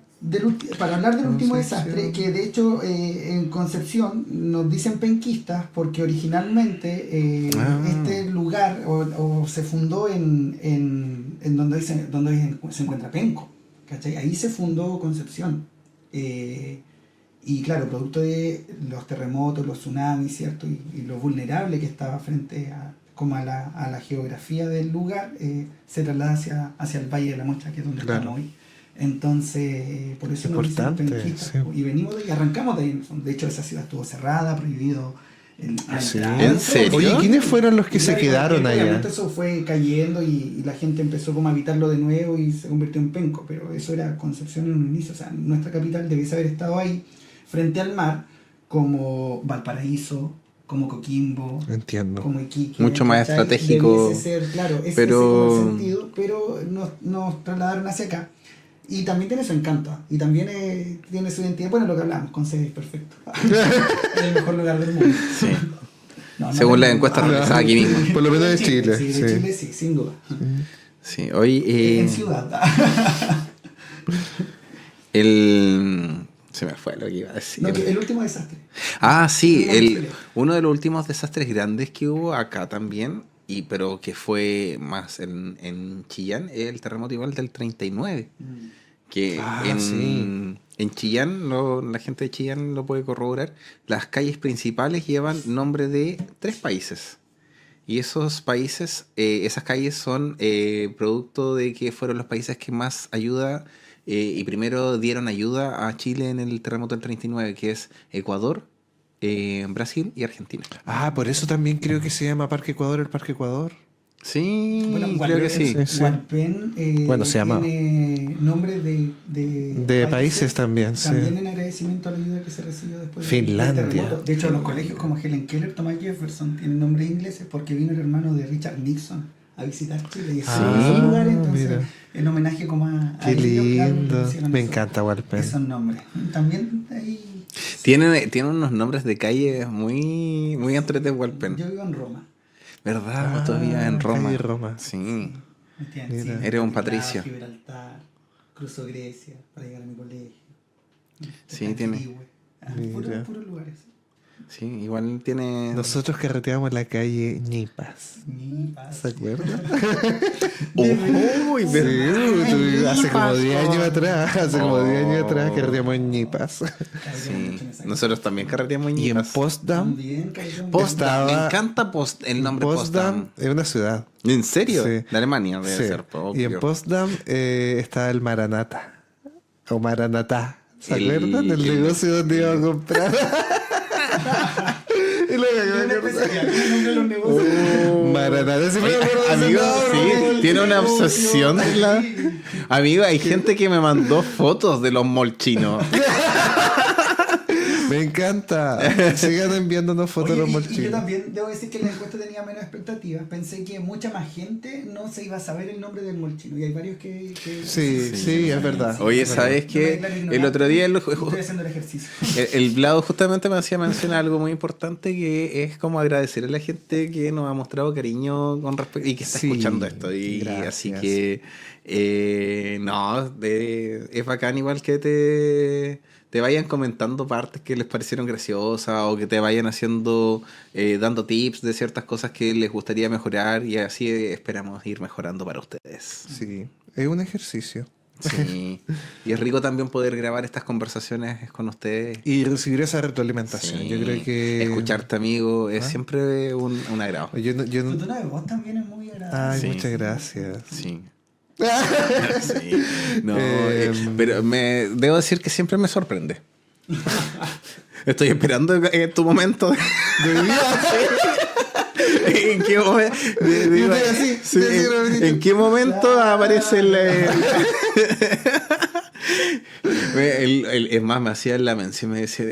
hablar del último Concepción. desastre, que de hecho en Concepción nos dicen penquistas porque originalmente este lugar o se fundó en donde se encuentra Penco, ¿cachai? Ahí se fundó Concepción. Y claro, producto de los terremotos, los tsunamis, ¿cierto? Y lo vulnerable que estaba frente a la geografía del lugar, se traslada hacia el Valle de la Muestra, que es donde Claro. estamos hoy. Entonces, por eso nos dicen Importante, penquistas. sí. Y venimos de ahí, arrancamos de ahí. De hecho, esa ciudad estuvo cerrada, prohibido la Sí. entrada. ¿En serio? Oye, ¿quiénes fueron los que se Claro, quedaron y allá? obviamente eso fue cayendo y la gente empezó como a habitarlo de nuevo y se convirtió en Penco, pero eso era Concepción en un inicio, o sea, nuestra capital debiese haber estado ahí frente al mar, como Valparaíso, como Coquimbo, Entiendo. como Iquique. Mucho más ¿cachai? estratégico. Debiese ser, claro, ese Pero- como el sentido, pero nos trasladaron hacia acá. Y también tiene su encanto, y también tiene su identidad, bueno, lo que hablamos, Conce es perfecto. Es el mejor lugar del mundo. Sí. No, Según no, las encuestas no, realizadas aquí mismo. Por lo menos de Chile. Sí, de Chile sí, sin duda. Sí, hoy En ciudad. se me fue lo que iba a decir. No, que el último desastre. Ah, sí, El último desastre. uno de los últimos desastres grandes que hubo acá también, pero que fue más en Chillán, es el terremoto igual del 39. Que sí. en Chillán, la gente de Chillán lo puede corroborar, las calles principales llevan nombre de 3 países. Y esos países, esas calles son producto de que fueron los países que más ayuda y primero dieron ayuda a Chile en el terremoto del 39, que es Ecuador, Brasil y Argentina. Ah, por eso también creo que se llama Parque Ecuador el Parque Ecuador. Sí, Bueno, creo que sí. Sí, sí. Hualpén Bueno, se llama. tiene nombre De países también, sí. También en agradecimiento a la ayuda que se recibió después Finlandia. del terremoto. De hecho, los colegios como Helen Keller, Thomas Jefferson tienen nombres ingleses porque vino el hermano de Richard Nixon a visitar Chile y estuvo en esos lugares, entonces mira. en homenaje como a Qué ellos, claro, le lindo. pusieron Me esos- encanta Hualpén. esos nombres. También ahí Tiene unos nombres de calles muy, muy entretenidos, Hualpén. yo vivo en Roma. ¿Verdad? Vos todavía en Roma. calle Roma. Sí. Me tienen, Mira. Eres un Bratislava, patricio. Gibraltar, cruzo Grecia para llegar a mi colegio. Sí, tiene. Antigüe. Mira. Puros lugares. Sí, igual tiene... Nosotros carreteamos la calle Ñipas. Ni pasa. ¿Se acuerdan? ¡Uy! Sí, ¿verdad? hace como Ñipas, 10 años oh. atrás. Hace como 10 años atrás carreteamos en Ñipas. Sí, nosotros también carreteamos en Y en Ñipas. Potsdam. También, cabrón. Potsdam, me estaba- encanta el nombre Potsdam Potsdam. es una ciudad. ¿En serio? Sí. De Alemania debe Sí. ser, Y en obvio. Potsdam está el Maranata. O Maranatá. ¿Se El- acuerdan? El el- negocio donde iba a comprar. Y luego Tiene me una acuerdo. especialidad, tiene el nombre de los negocios. Maranatá. Sí, me Oye, acuerdo de ese amigo, nombre. sí, tiene una obsesión. Sí. Amigo, hay gente que me mandó fotos de los molchinos. Me encanta. Sigan enviándonos fotos de Oye, los y yo molchinos. también debo decir que en la encuesta tenía menos expectativas. Pensé que mucha más gente no se iba a saber el nombre del molchino. Y hay varios que Sí, es verdad. Oye, Es verdad. ¿sabes No me qué? declaro El ignorante, otro día estoy haciendo el ejercicio. el Vlado justamente me hacía mencionar algo muy importante, que es como agradecer a la gente que nos ha mostrado cariño con respecto y que está Sí, escuchando esto. Y gracias. así que no, es bacán igual que te vayan comentando partes que les parecieron graciosas, o que te vayan haciendo, dando tips de ciertas cosas que les gustaría mejorar, y así esperamos ir mejorando para ustedes. Sí, es un ejercicio. Sí. Y es rico también poder grabar estas conversaciones con ustedes. Y recibir esa retroalimentación. Sí. Yo creo que. Escucharte, amigo, es ¿Ah? siempre un agrado. Yo Tu no- tono de voz también es muy agradable. Ay, Sí. muchas gracias. Sí. Sí. No, Em. pero debo decir que siempre me sorprende. Estoy esperando tu momento. De vida. ¿En qué momento? Yo estoy así, Sí, estoy así, Robertito. ¿en qué momento aparece es más, me hacía la mención, me decía,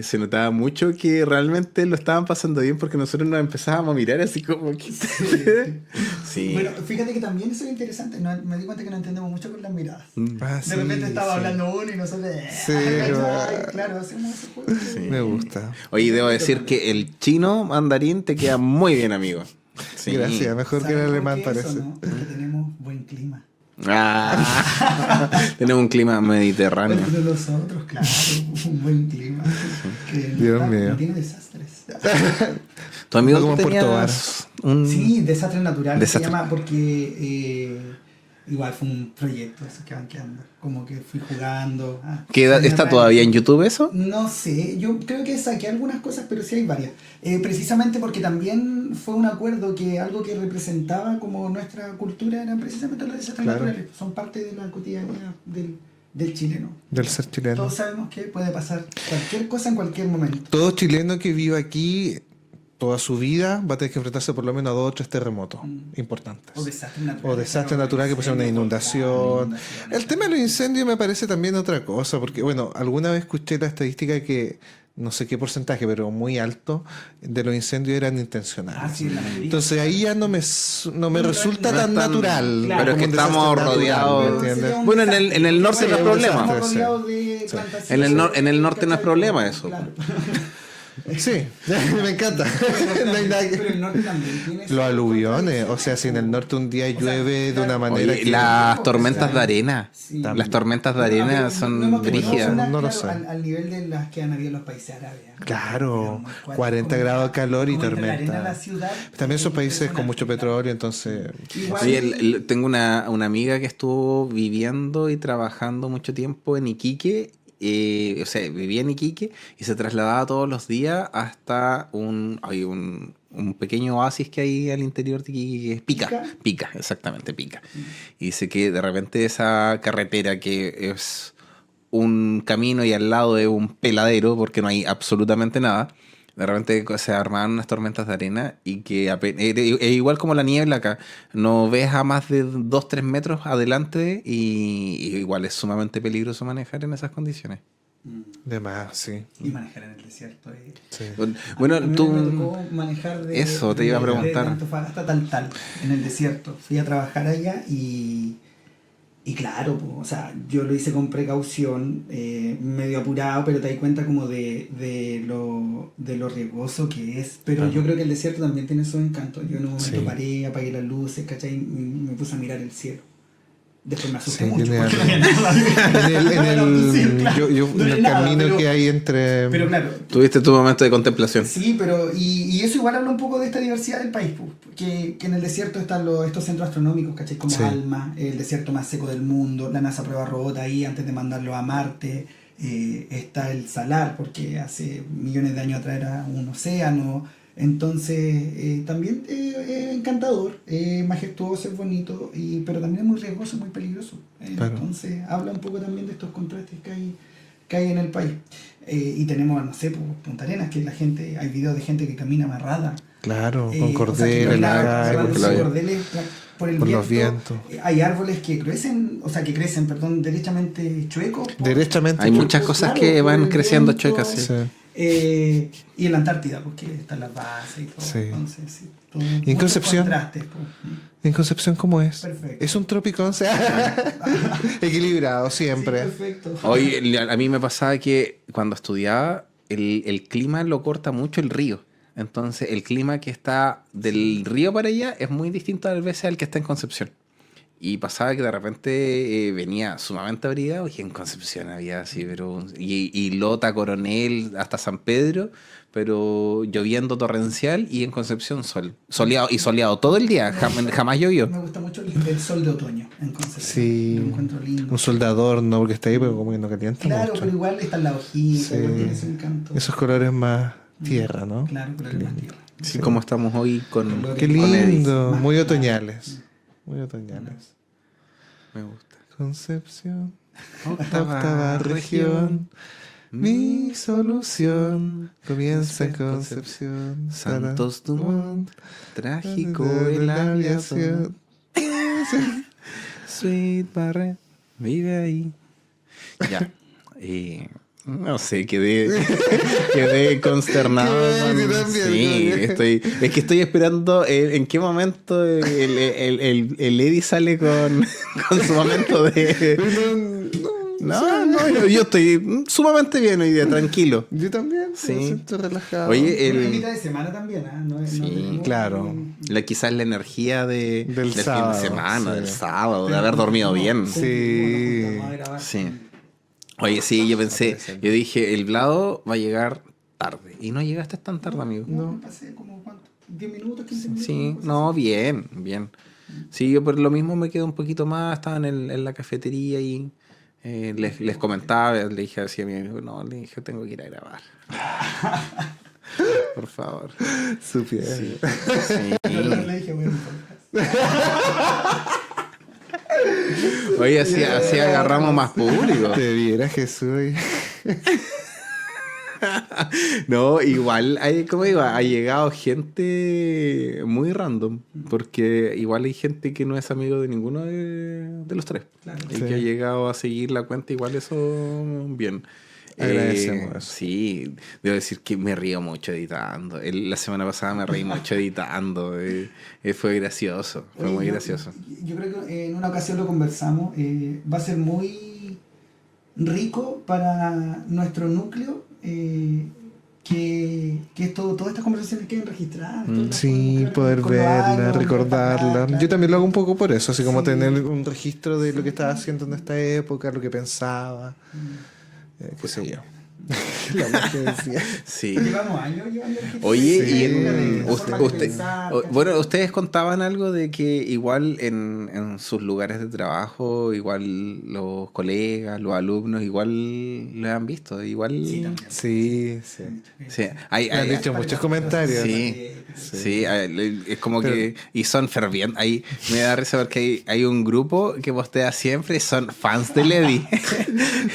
se notaba mucho que realmente lo estaban pasando bien, porque nosotros nos empezábamos a mirar así como que... Sí. Bueno, fíjate que también eso es interesante. Me di cuenta que no entendemos mucho con las miradas. Ah, De repente sí, estaba sí. hablando uno y nosotros. Sí, ¿cachai? Claro, hacemos ese juego. Sí. Me gusta. Oye, debo decir que el chino mandarín te queda muy bien, amigo. Sí. Gracias, mejor que el ¿Saben por alemán qué parece. eso, no? Porque tenemos buen clima. Ah, tenemos un clima mediterráneo. Entre nosotros, claro, un buen clima. Que Dios no, mío. no tiene desastres. Tu amigo No como tú en Puerto tenías un... Sí, desastre natural se Desastre. llama porque igual fue un proyecto eso que van quedando. Como que fui jugando. ¿Está todavía en YouTube eso? No sé, yo creo que saqué algunas cosas, pero sí hay varias. Precisamente porque también fue un acuerdo que algo que representaba como nuestra cultura eran precisamente los desastres Claro. naturales. Son parte de la cotidianidad del chileno. Del ser chileno. Todos sabemos que puede pasar cualquier cosa en cualquier momento. Todo chileno que viva aquí toda su vida va a tener que enfrentarse por lo menos a 2 o 3 terremotos importantes. O desastres naturales. O desastre natural, que puede ser una inundación. El tema de los incendios me parece también otra cosa, porque bueno, alguna vez escuché la estadística que no sé qué porcentaje, pero muy alto, de los incendios eran intencionales. Ah, sí, la mayoría. Entonces ahí ya no me resulta no es tan tan- natural. claro, pero es que como un desastre estamos natural, rodeados- ¿me entiendes? Sería un Bueno, desastre. en el norte Sí, no es un problema. desastre. Estamos rodeados de plantaciones, En el norte no es ¿cachai? problema eso. Claro. Sí, me encanta. No hay nada que- Pero el norte también tiene Los aluviones, o sea, si en el norte un día llueve de una manera Oye, que... las tormentas de arena. Sí. Las tormentas de arena No, no son hemos tenido brígidas. una, No lo claro, sé. al nivel de las que han habido en los países árabes. Claro, Muy cuático, 40 como grados de calor y como entre la tormenta. arena a la ciudad, También son países con mucho impresionante. petróleo, entonces... Igual, Oye, tengo una amiga que estuvo viviendo y trabajando mucho tiempo en Iquique. O sea, vivía en Iquique y se trasladaba todos los días hasta un pequeño oasis que hay al interior de Iquique, que es Pica, exactamente, Pica. Y dice que de repente esa carretera, que es un camino y al lado es un peladero porque no hay absolutamente nada, de repente se armaban unas tormentas de arena y que es igual como la niebla acá, no ves a más de 2-3 metros adelante, y igual es sumamente peligroso manejar en esas condiciones. De más, sí. y manejar en el desierto. Sí. Bueno, A mí tú... me tocó manejar Eso te iba a preguntar. de Antofagasta a Taltal, en el desierto. Fui a trabajar allá y claro, pues, o sea, yo lo hice con precaución, medio apurado, pero te das cuenta como de lo riesgoso que es. Pero yo creo que el desierto también tiene su encanto. Yo en un momento Sí. paré, apagué las luces, ¿cachai? Y me puse a mirar el cielo. Después me asusté Sí, mucho. tiene Porque algo. no había nada. En No el había nada, camino pero- que hay entre... Pero claro, Tuviste tu momento de contemplación. sí, pero y eso igual habla un poco de esta diversidad del país, pues, que en el desierto están estos centros astronómicos, ¿cachai? Como Sí. ALMA, el desierto más seco del mundo, la NASA prueba robot ahí antes de mandarlo a Marte, está el Salar, porque hace millones de años atrás era un océano, entonces también es encantador, majestuoso, es bonito, pero también es muy riesgoso, muy peligroso. Claro. Entonces habla un poco también de estos contrastes que hay en el país. Y tenemos, no sé, pues, Punta Arenas, que la gente, hay videos de gente que camina amarrada. Claro, O con sea, que cordel en camina la amarrada calle. en sus claro. cordeles por el Por viento. los vientos. Hay árboles que crecen, perdón, derechamente chuecos. Derechamente. Hay muchas cosas que por van el creciendo viento. chuecas, sí. Sí. Y en la Antártida, porque están las bases y todo. Sí. Entonces, sí, todo, ¿Y en muchos Concepción? contrastes, pues. ¿En Concepción cómo es? Perfecto. Es un trópico, o sea, equilibrado Sí, siempre. perfecto. Hoy a mí me pasaba que cuando estudiaba, el clima lo corta mucho el río. Entonces, el clima que está del río para allá es muy distinto a veces al que está en Concepción. Y pasaba que de repente venía sumamente abrigado y en Concepción había así, pero... Y Lota, Coronel, hasta San Pedro, pero lloviendo torrencial y en Concepción sol. Soleado y soleado todo el día, jamás llovió. Me gusta mucho el sol de otoño en Concepción. Sí. Lo encuentro lindo. Un soldador, ¿no? Porque está ahí, pero como que no calienta Claro, mucho. pero igual están las hojitas, Sí. igual tiene su encanto. Esos colores más tierra, ¿no? Claro, pero es más tierra. Así como estamos hoy con Qué con Edith. lindo. Más Muy claro. otoñales. Muy otoñales. Me gusta. Concepción, octava región. Mi solución comienza en Concepción. Santos Dumont, trágico De el la aviación. Sweet Barret, vive ahí. Ya. No sé, quedé consternado. Sí, también, Sí, también. es que estoy esperando en qué momento el Eddie sale con su momento de... No, yo estoy sumamente bien hoy día, tranquilo. Yo también, Sí. me siento relajado. Oye, Una mitad de semana también, ¿ah? No, Sí, no tenemos- claro. Quizás la energía del sábado, fin de semana, sí. del sábado, de haber dormido bien. Sí. Vamos a grabar. Sí. Oye, sí, yo pensé, yo dije, el Vlado va a llegar tarde. Y no llegaste tan tarde, amigo. No, me pasé como, ¿cuánto? 10 minutos, 15 minutos. Sí, una cosa no, así. bien. Sí, yo por lo mismo me quedé un poquito más, estaba en la cafetería y les comentaba, le dije así a mi amigo, no, le dije, tengo que ir a grabar. Por favor. Supiera. Sí. Yo le dije, bueno, podcast. Oye, así agarramos más público. Te viera Jesús. No, igual, ¿cómo digo? Ha llegado gente muy random, porque igual hay gente que no es amigo de ninguno de los tres. Claro. Y Sí. que ha llegado a seguir la cuenta, igual eso, bien. Agradecemos eso. Sí, debo decir que me río mucho editando. La semana pasada me reí mucho editando. Fue gracioso, fue Oye, muy yo- gracioso. Yo creo que en una ocasión lo conversamos. Va a ser muy rico para nuestro núcleo que todas estas conversaciones queden registradas. todas las Sí, podemos poder con los verla, años, recordarla. claro. Yo también lo hago un poco por eso, así como Sí. tener un registro de lo que estaba haciendo en esta época, lo que pensaba, qué sé yo. La magia decía. Sí. Llevamos años llevando el registro. Oye, Sí. y La forma de pensar, ¿cachai? bueno, ustedes contaban algo de que igual en sus lugares de trabajo, igual los colegas, los alumnos, igual lo han visto, igual... Sí, también. Sí, sí. Sí, Me han dicho muchos comentarios. Sí, sí, es como que... Y son fervientes. Ahí me da risa porque hay un grupo que postea siempre, son fans de Lady.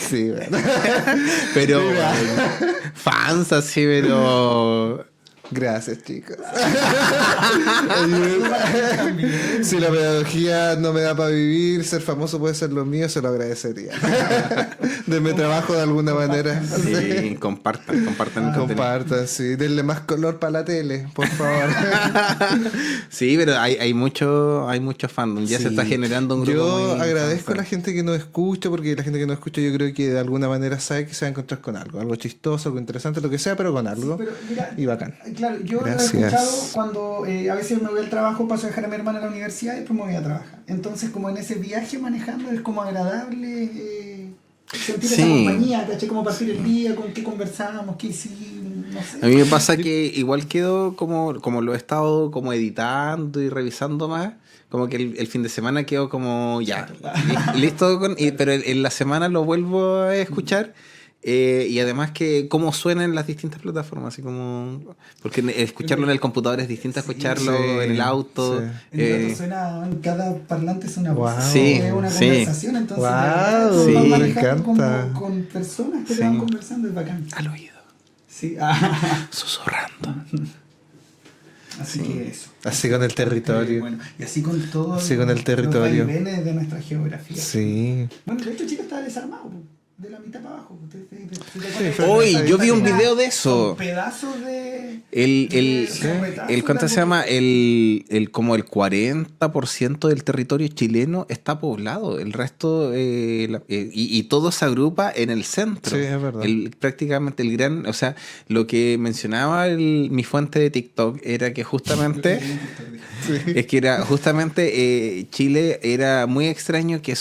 Sí, bueno. Pero... fans así, pero... Gracias, chicos. Si la pedagogía no me da para vivir, ser famoso puede ser lo mío, se lo agradecería. Denme trabajo de alguna manera. Sí, compartan el contenido. Compartan, sí. Denle más color para la tele, por favor. Sí, pero hay mucho fandom. Ya se Sí. está generando un grupo Yo muy agradezco a fan. la gente que nos escucha, porque la gente que nos escucha yo creo que de alguna manera sabe que se va a encontrar con algo chistoso, algo interesante, lo que sea, pero con algo. Pero mira, Y bacán. claro, yo Gracias. lo he escuchado cuando a veces me voy al trabajo, paso a dejar a mi hermana a la universidad universidad y después me voy a trabajar. Entonces, como en ese viaje manejando es como agradable sentir esa compañía, ¿cachai? Como partir el día, con qué conversamos, qué hicimos, no sé. A mí me pasa que igual quedo como lo he estado como editando y revisando más, como que el fin de semana quedo como ya, listo, pero en la semana lo vuelvo a escuchar. Y además que cómo suena en las distintas plataformas, así como porque escucharlo en el computador es distinto a escucharlo en el auto. En el auto suena, en cada parlante es una voz, Sí, es una sí. conversación, entonces Wow, sí, vas me manejando encanta. con personas que Sí. te van conversando, es bacán. Al oído, Sí, susurrando. así que eso. Así con el territorio. Bueno, y así con todo Así con el territorio. los vaivenes de nuestra geografía. Sí. Bueno, de hecho Chile está desarmado, po, de la mitad para abajo. Hoy yo vi un video de eso. Son pedazos de... ¿Cuánto se llama? Como el 40% del territorio chileno está poblado. El resto, y todo se agrupa en el centro. Sí, es verdad. Prácticamente el gran, o sea, lo que mencionaba mi fuente de TikTok era que justamente, es que era justamente Chile era muy extraño que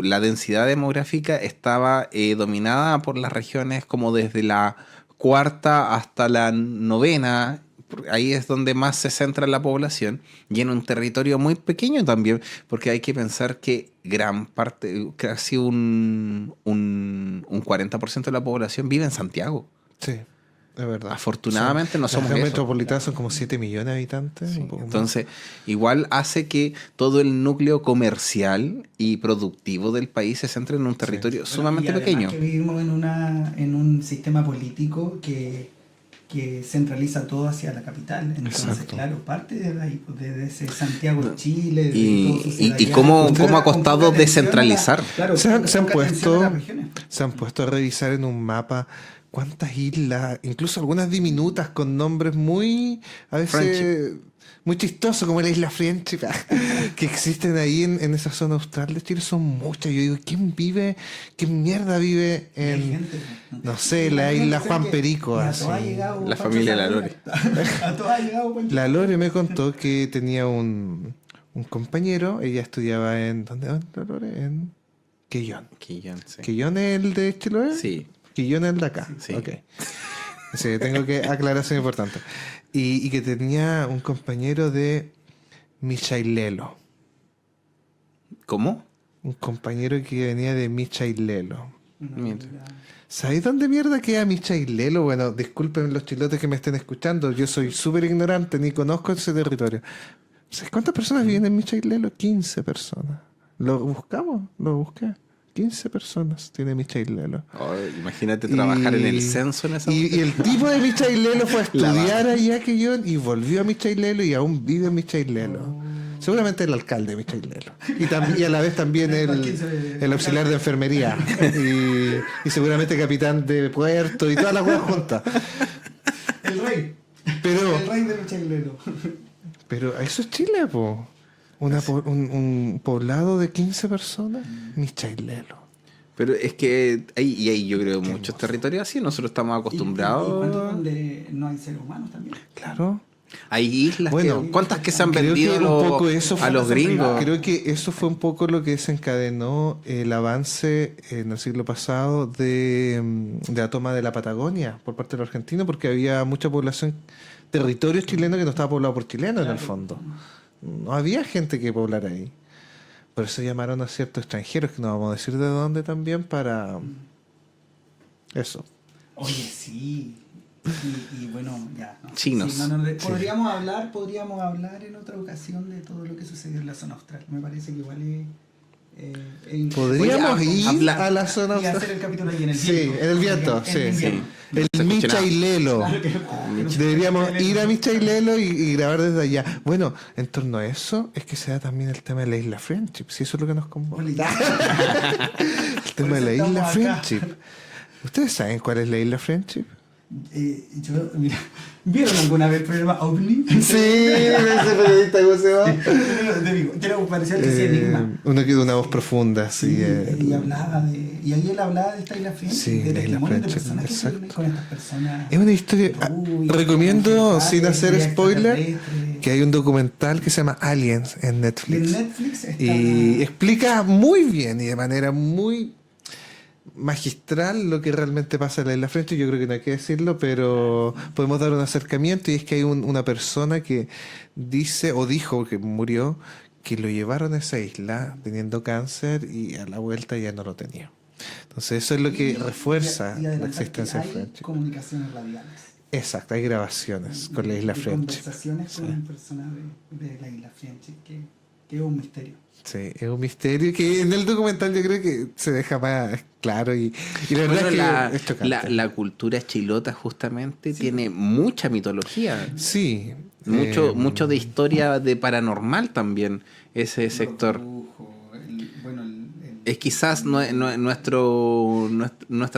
la densidad demográfica estaba dominada por las regiones como desde la cuarta hasta la novena. Ahí es donde más se centra la población y en un territorio muy pequeño también, porque hay que pensar que gran parte, casi un 40% de la población vive en Santiago. Sí, es verdad. Afortunadamente no somos Las eso. metropolitanas son como 7 millones de habitantes. Sí, un poco más. entonces, igual hace que todo el núcleo comercial y productivo del país se centre en un territorio sumamente pequeño. Que vivimos en un sistema político que centraliza todo hacia la capital. Entonces, Exacto. claro, parte de ahí, pues, de ese Santiago de Chile. De todo su Y ciudadano, cómo con ha costado poca atención descentralizar. claro, Se han poca atención puesto- a las regiones. Se han puesto a revisar en un mapa cuántas islas, incluso algunas diminutas con nombres muy, a veces, muy chistosos, como la isla Friendship, que existen ahí en esa zona austral de Chile. Son muchas. Yo digo, qué mierda vive Y hay en, gente, no sé, la gente isla cree Juan que Perico? a Así. todas ha llegado La Pancho familia Saavedra. Lalore. A todas ha llegado Pancho La Lore me contó que tenía un compañero, ella estudiaba ¿dónde la Lore? En Quillón. Quillón, sí. ¿Quillón es el de Chiloé? Sí. Quillón es el de acá. Sí. Ok. Sí, tengo que aclaración importante. Y que tenía un compañero de Michailelo. ¿Cómo? Un compañero que venía de Michailelo. Mira. ¿Sabéis dónde mierda queda Michailelo? Bueno, disculpen los chilotes que me estén escuchando. Yo soy súper ignorante, ni conozco ese territorio. ¿Sabes cuántas personas viven en Michailelo? 15 personas. ¿Lo buscamos? Lo busqué. 15 personas tiene Michailelo. Oh, imagínate trabajar en el censo en esa y el tipo de Michailelo fue a estudiar allá que yo y volvió a Michailelo y aún vive en Michailelo. Seguramente el alcalde de Michailelo. Y a la vez también el auxiliar de enfermería. Y seguramente capitán de puerto y todas las cosas juntas. El rey. Pero, El rey de Michailelo. pero eso es Chile, po. Un poblado de 15 personas. Michailelo. Pero es que hay yo creo muchos territorios así, nosotros estamos ¿Y acostumbrados. cuántos donde no hay seres humanos también? Claro. Hay islas Bueno, ¿cuántas que se han creo vendido que un poco eso fue a los gringos? Creo que eso fue un poco lo que desencadenó el avance en el siglo pasado de la toma de la Patagonia por parte de los argentinos, porque había mucha población, territorio chileno que no estaba poblado por chilenos en el fondo. No había gente que poblara ahí. Por eso llamaron a ciertos extranjeros, que no vamos a decir de dónde también, para eso. Oye, sí. Y bueno, ya. No. Chinos. Sí, podríamos hablar en otra ocasión de todo lo que sucedió en la zona austral. Me parece que igual es Podríamos Oye, ir habla- a la zona y austral. hacer el capítulo ahí en el Sí, viento. en el viento, En sí. invierno. El Se escucha nada. Michailelo. Claro que- Deberíamos ir a Michailelo y grabar desde allá. Bueno, en torno a eso es que se da también el tema de la isla Friendship, si eso es lo que nos convoca. Oye, El tema de la eso isla estamos acá. Friendship. ¿Ustedes saben cuál es la isla Friendship? Mira, ¿vieron alguna vez el programa OVNI? ese periodista, ¿cómo se llama? De Vigo. Era un parecido al que decía Enigma. Uno que de una voz profunda, sí. Y hablaba y ahí él hablaba de esta isla Friendship, Sí, de la isla testimonios de Friendship, personas que exacto. viven con estas personas. Es una historia. Uy, Recomiendo, con sin hacer vida spoiler, extraterrestre. porque hay un documental que se llama Aliens en Y Netflix. en Netflix está... Y explica muy bien y de manera muy magistral lo que realmente pasa en la isla French. Yo creo que no hay que decirlo, pero podemos dar un acercamiento, y es que hay una persona que dice o dijo que murió, que lo llevaron a esa isla teniendo cáncer y a la vuelta ya no lo tenía. Entonces eso es lo que refuerza y la adelantar que existencia de hay French. comunicaciones radiales. Exacto, hay grabaciones con la isla de French. conversaciones con personas de la isla French, que es un misterio. Sí, es un misterio que en el documental yo creo que se deja más claro, y la verdad Bueno, es que es chocante. la cultura chilota justamente tiene mucha mitología. Sí. Mucho de historia de paranormal también, ese sector. Es quizás nuestra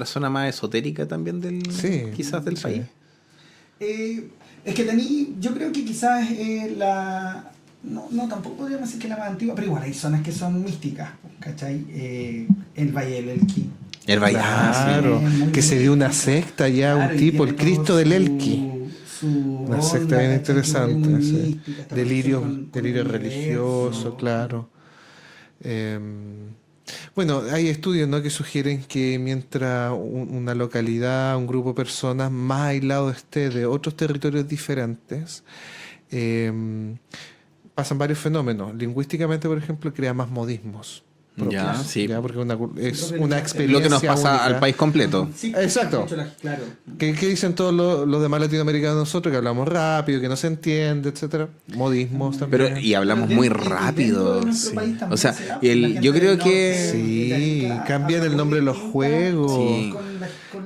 zona más esotérica también quizás del sí. país. Es que yo creo que quizás no, tampoco podríamos decir que es la más antigua, pero igual hay zonas que son místicas, ¿cachai? El Valle del Elqui. El Valle, Claro, muy que se dio una secta ya, Claro, un y tipo, el tiene Cristo todo del Elqui. Una Una secta bien interesante. Sí. Delirio religioso, claro. Bueno, hay estudios, ¿no?, que sugieren que mientras una localidad, un grupo de personas más aislado esté de otros territorios diferentes, pasan varios fenómenos. Lingüísticamente, por ejemplo, crea más modismos propios, Ya, sí. ¿ya? Porque es una experiencia Lo que nos pasa única. al país completo. Sí, Exacto. de hecho, claro. ¿Qué dicen todos los demás latinoamericanos de nosotros? Que hablamos rápido, que no se entiende, etcétera. Modismos también. Pero, y hablamos muy rápido. Sí. O sea, yo creo que... Sí, cambian el nombre de los juegos. Sí.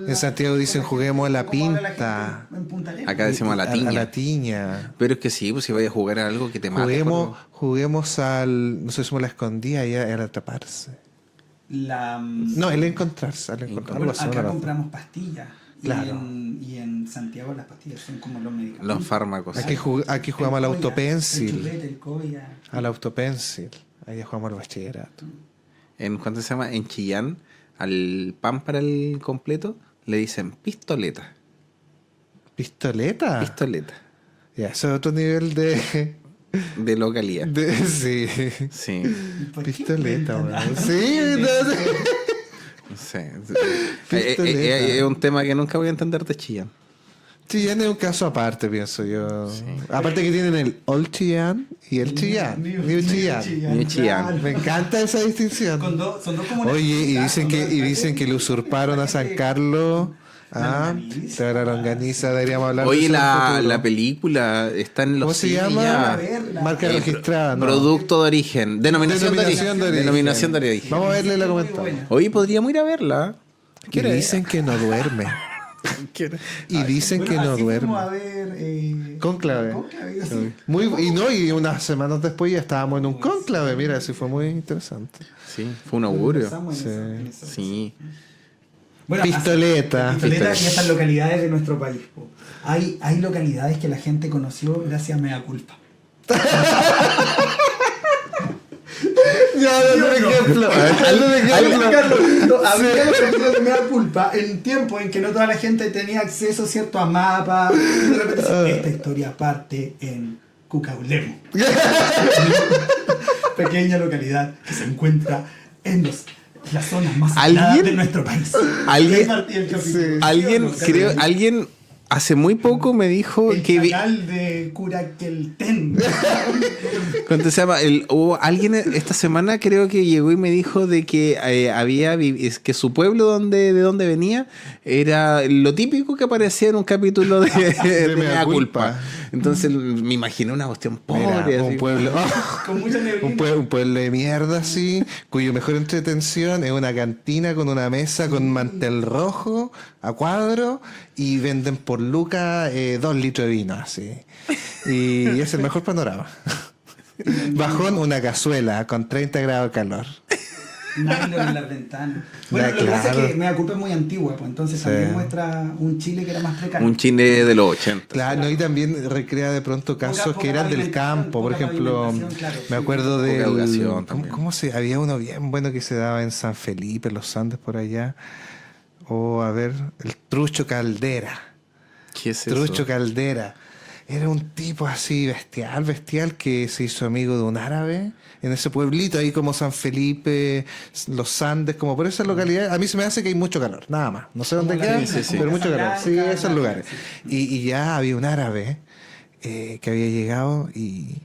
En Santiago dicen juguemos a la pinta. Acá decimos a la tiña. A la tiña. Pero es que sí, pues si vayas a jugar a algo que te mate. Juguemos al... Nosotros somos la escondida y al atraparse. No, el encontrarse. Algo así, Acá ¿no? compramos pastillas. Claro. Y en Santiago las pastillas son como los medicamentos. Los fármacos. Aquí jugamos al El autopencil. chulete, el coya. Al autopencil. Allá jugamos al bachillerato. ¿Cuánto se llama? En Chillán, al pan para el completo, le dicen pistoleta. ¿Pistoleta? Pistoleta. Ya, eso es otro nivel de De localidad. sí. Sí. ¿Por qué Pistoleta, inventan weón. algo? Sí, No sé. Pistoleta. Es un tema que nunca voy a entender de Chillán. Chillán es un caso aparte, pienso yo. Aparte que tienen el Old Chillán y el Chillán. New Chillán. New Chillán. Me encanta esa distinción. Son dos comunas. Oye, y dicen que le usurparon a San Carlos. Ah, la longaniza, deberíamos hablar Oye, de eso en el futuro. la película está en los ¿Cómo se cines llama? ya. Marca registrada, ¿no? Producto de origen. Denominación de origen. Denominación de origen. Vamos a verle la comentamos. Oye, podríamos ir a verla. Y dicen que no duerme. Y dicen que no duerme. A ver, Cónclave. Sí. Y unas semanas después ya estábamos en un cónclave. Mira, eso fue muy interesante. Sí, fue un augurio. Sí. Bueno, Pistoleta. Pistoleta y estas localidades de nuestro país. Po. Hay localidades que la gente conoció gracias a Mea Culpa. Ya, dale un ejemplo. Dale un ejemplo. Había los capítulos de Mea Culpa en tiempo en que no toda la gente tenía acceso, ¿cierto?, a mapas. Y de repente esta historia parte en Cucaulemo. Pequeña localidad que se encuentra en las zonas más aisladas de nuestro país. Alguien hace muy poco me dijo el que canal de Curaquelten. ¿Cuánto se llama? Hubo alguien esta semana creo que llegó y me dijo de que que su pueblo de donde venía era lo típico que aparecía en un capítulo de Mea Culpa. Entonces me imaginé una cuestión pobre. Un pueblo. Con mucha neblina. Un pueblo de mierda así, cuyo mejor entretención es una cantina con una mesa con mantel rojo a cuadro y venden por lucas 2 litros de vino así. Y es el mejor panorama. Bajón, una cazuela con 30 grados de calor. Nylon en las ventanas. Bueno, Ya, lo que pasa es claro. que Mea Culpa es muy antigua, pues entonces también muestra un Chile que era más precario. Un Chile de los 80. Claro, y también recrea de pronto casos que eran del campo. Por ejemplo, me acuerdo de educación también. ¿Cómo se? Había uno bien bueno que se daba en San Felipe, en los Andes, por allá. O a ver, el Trucho Caldera. ¿Qué es Trucho eso? Caldera. Era un tipo así bestial, que se hizo amigo de un árabe en ese pueblito, ahí como San Felipe, los Andes, como por esa localidad. A mí se me hace que hay mucho calor, nada más. No sé dónde Como la queda, isla, sí, pero como mucho calor. Casablanca, Sí, esos claro, lugares. sí. Y ya había un árabe que había llegado y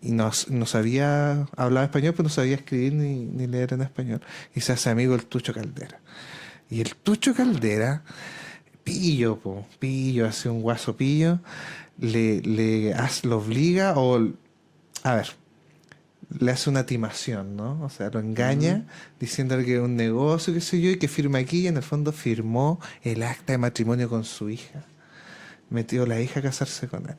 no sabía hablar español, pues no sabía escribir ni leer en español. Y se hace amigo del Tucho Caldera. Y el Tucho Caldera, pillo, hace un guaso pillo, lo obliga a ver, le hace una timación, ¿no? O sea, lo engaña diciéndole que es un negocio, qué sé yo, y que firma aquí, y en el fondo firmó el acta de matrimonio con su hija. Metió a la hija a casarse con él.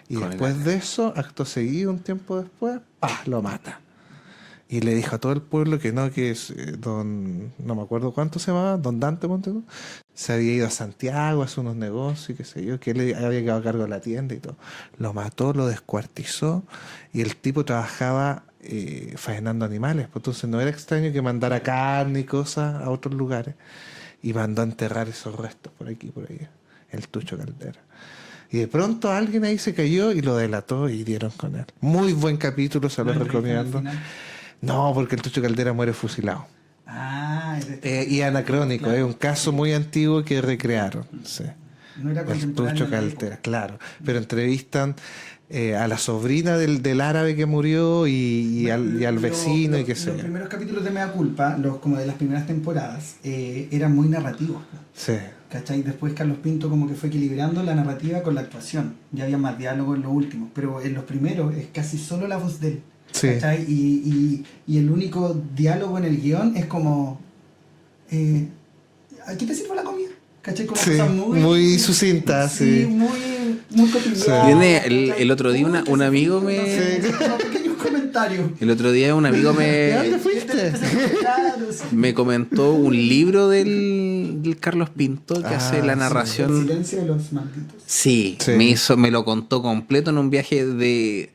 Y Con el después árabe. de eso, acto seguido, un tiempo después, ¡pah! Lo mata. Y le dijo a todo el pueblo que no, que es no me acuerdo cuánto se llamaba, don Dante, ponte tú, se había ido a Santiago a hacer unos negocios, y qué sé yo, que él había quedado a cargo de la tienda y todo. Lo mató, lo descuartizó, y el tipo trabajaba faenando animales, pues entonces no era extraño que mandara carne y cosas a otros lugares, y mandó a enterrar esos restos por aquí y por allá, el Tucho Caldera. Y de pronto alguien ahí se cayó y lo delató y dieron con él. Muy buen capítulo, se lo ¿Lo entrevistan al recomiendo. final? No, porque el Tucho Caldera muere fusilado. Ah, es de este- Y anacrónico, claro, es un caso sí. muy antiguo que recrearon. Sí. No era El contemporáneo Tucho de la Caldera, época. claro. Pero entrevistan a la sobrina del árabe que murió y al vecino y qué sé Los yo. primeros capítulos de Mea Culpa, los como de las primeras temporadas, eran muy narrativos. Sí. ¿Cachai? Después Carlos Pinto como que fue equilibrando la narrativa con la actuación. Ya había más diálogo en los últimos, pero en los primeros es casi solo la voz de él. Sí. ¿Cachai? Y el único diálogo en el guión es como... ¿aquí te sirvo la comida? ¿Cachai? Como Sí, cosas muy sucintas, sí. muy cotidianas. Viene ¿cachai? el otro día Uy, un que amigo se- me- no sé, como pequeños comentarios. El otro día un amigo ¿De dónde me, fuiste? Claro, sí. me comentó un libro del Carlos Pinto que hace la sí. El narración. silencio de los malditos. Sí, Sí. me lo contó completo en un viaje de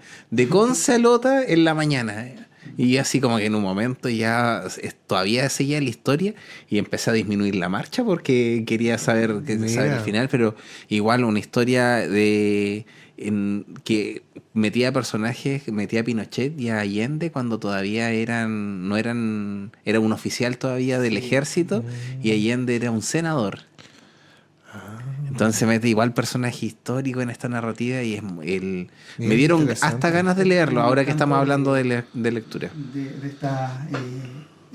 Conce a Lota en la mañana. Y así como que en un momento ya todavía seguía la historia y empecé a disminuir la marcha porque quería saber Mira. el final, pero igual una historia que metía personajes, metía a Pinochet y a Allende cuando todavía era un oficial todavía del ejército y Allende era un senador. Entonces mete igual personaje histórico en esta narrativa y me Bien dieron interesante. hasta ganas de leerlo, Me ahora que encanta estamos hablando de- de lectura. De estas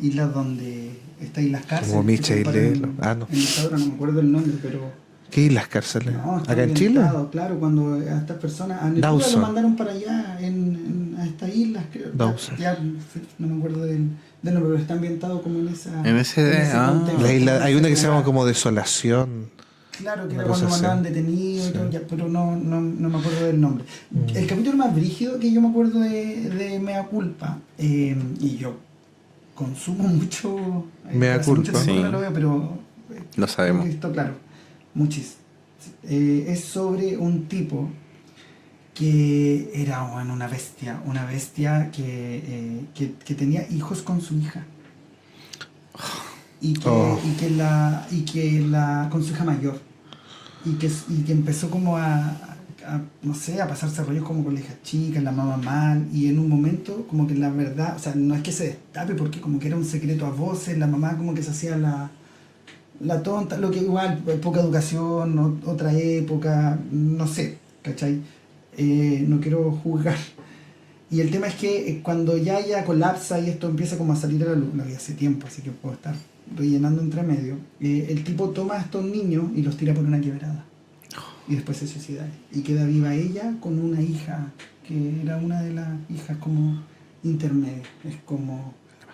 islas donde está Islas Cárceles. Como Micha que y comparan Lelo. Ah, no. En dictadura, no me acuerdo el nombre, pero... ¿Qué islas cárceles? No, está ¿Acá en Chile? orientado, claro, cuando a estas personas... A Neruda Dawson. lo mandaron para allá, a estas islas, creo. Dawson. Ya, no me acuerdo del nombre, pero está ambientado como en esa... En ese contexto. La isla, hay una que se llama Era- como Desolación. Claro, que Una era cosa cuando así. mandaban detenidos y Sí. todo, ya, pero no me acuerdo del nombre. El capítulo más brígido que yo me acuerdo de Mea Culpa, y yo consumo mucho... Mea hace mucho Culpa. tiempo que Sí. no lo veo, pero... Lo sabemos. He visto, claro, muchísimo. Es sobre un tipo que era bueno, una bestia que tenía hijos con su hija. Y que, Oh. con su hija mayor. Y que empezó como no sé, a pasarse rollos como con la hija chica, la mamá mal, y en un momento como que la verdad, o sea, no es que se destape porque como que era un secreto a voces, la mamá como que se hacía la tonta, lo que igual, poca educación, otra época, no sé, ¿cachai? No quiero juzgar. Y el tema es que cuando ya colapsa y esto empieza como a salir a la luz, lo vi hace tiempo, así que puedo estar rellenando entre medio, el tipo toma a estos niños y los tira por una quebrada. Y después se suicida. Y queda viva ella con una hija, que era una de las hijas como intermedia. Es como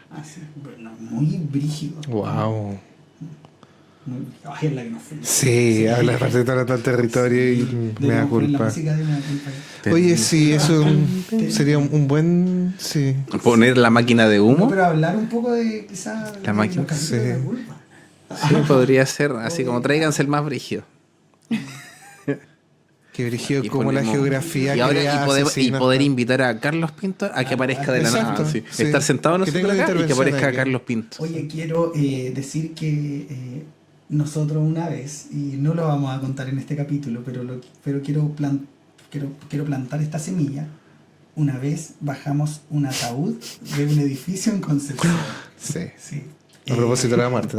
así, bueno, muy brígido. Wow. Ay, es la que nos fue. Sí, habla de todo el territorio y me da La culpa. música de Mea Culpa. Oye, sí, eso sería un buen... Sí. Poner la máquina de No, humo, pero hablar un poco de quizás La máquina, los capítulos sí. de La Culpa. sí, podría ser así como tráiganse el más brígido. Que dirigió Y como la ponemos- geografía y ahora crea y asesinos. poder invitar a Carlos Pinto a que aparezca de la Exacto, nada. Sí. sí. Estar sentado Que nosotros tenga una acá y que intervención aparezca aquí. Carlos Pinto. Oye, quiero decir que nosotros una vez, y no lo vamos a contar en este capítulo, pero quiero quiero plantar esta semilla. Una vez bajamos un ataúd de un edificio en Concepción. Sí. Sí. A propósito de la muerte.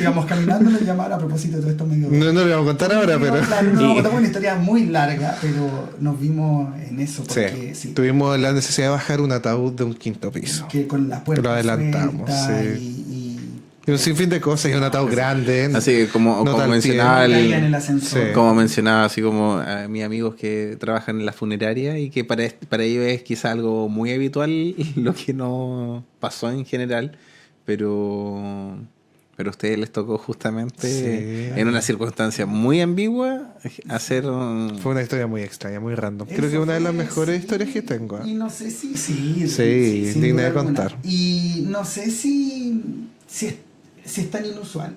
Íbamos caminando, nos llamaron a propósito de todo esto medio... No lo voy a contar ahora, pero... Claro, no, contamos una historia muy larga, pero nos vimos en eso porque Sí. Tuvimos la necesidad de bajar un ataúd de un 5º piso. que con la puerta Lo adelantamos, suelta sí. Y un sinfín de cosas y un ataúd grande. Así como, no como tal mencionaba pie. caía en el ascensor. Sí. como mencionaba, así como a mis amigos que trabajan en la funeraria y que para ellos es quizá algo muy habitual lo que no pasó en general, pero a ustedes les tocó justamente Sí. en una circunstancia muy ambigua hacer Fue una historia muy extraña, muy random. Eso Creo que una de las fue, mejores sí. historias que tengo. ¿Eh? Y no sé si... Sí, sin digna duda de alguna. contar. Y no sé si es tan inusual.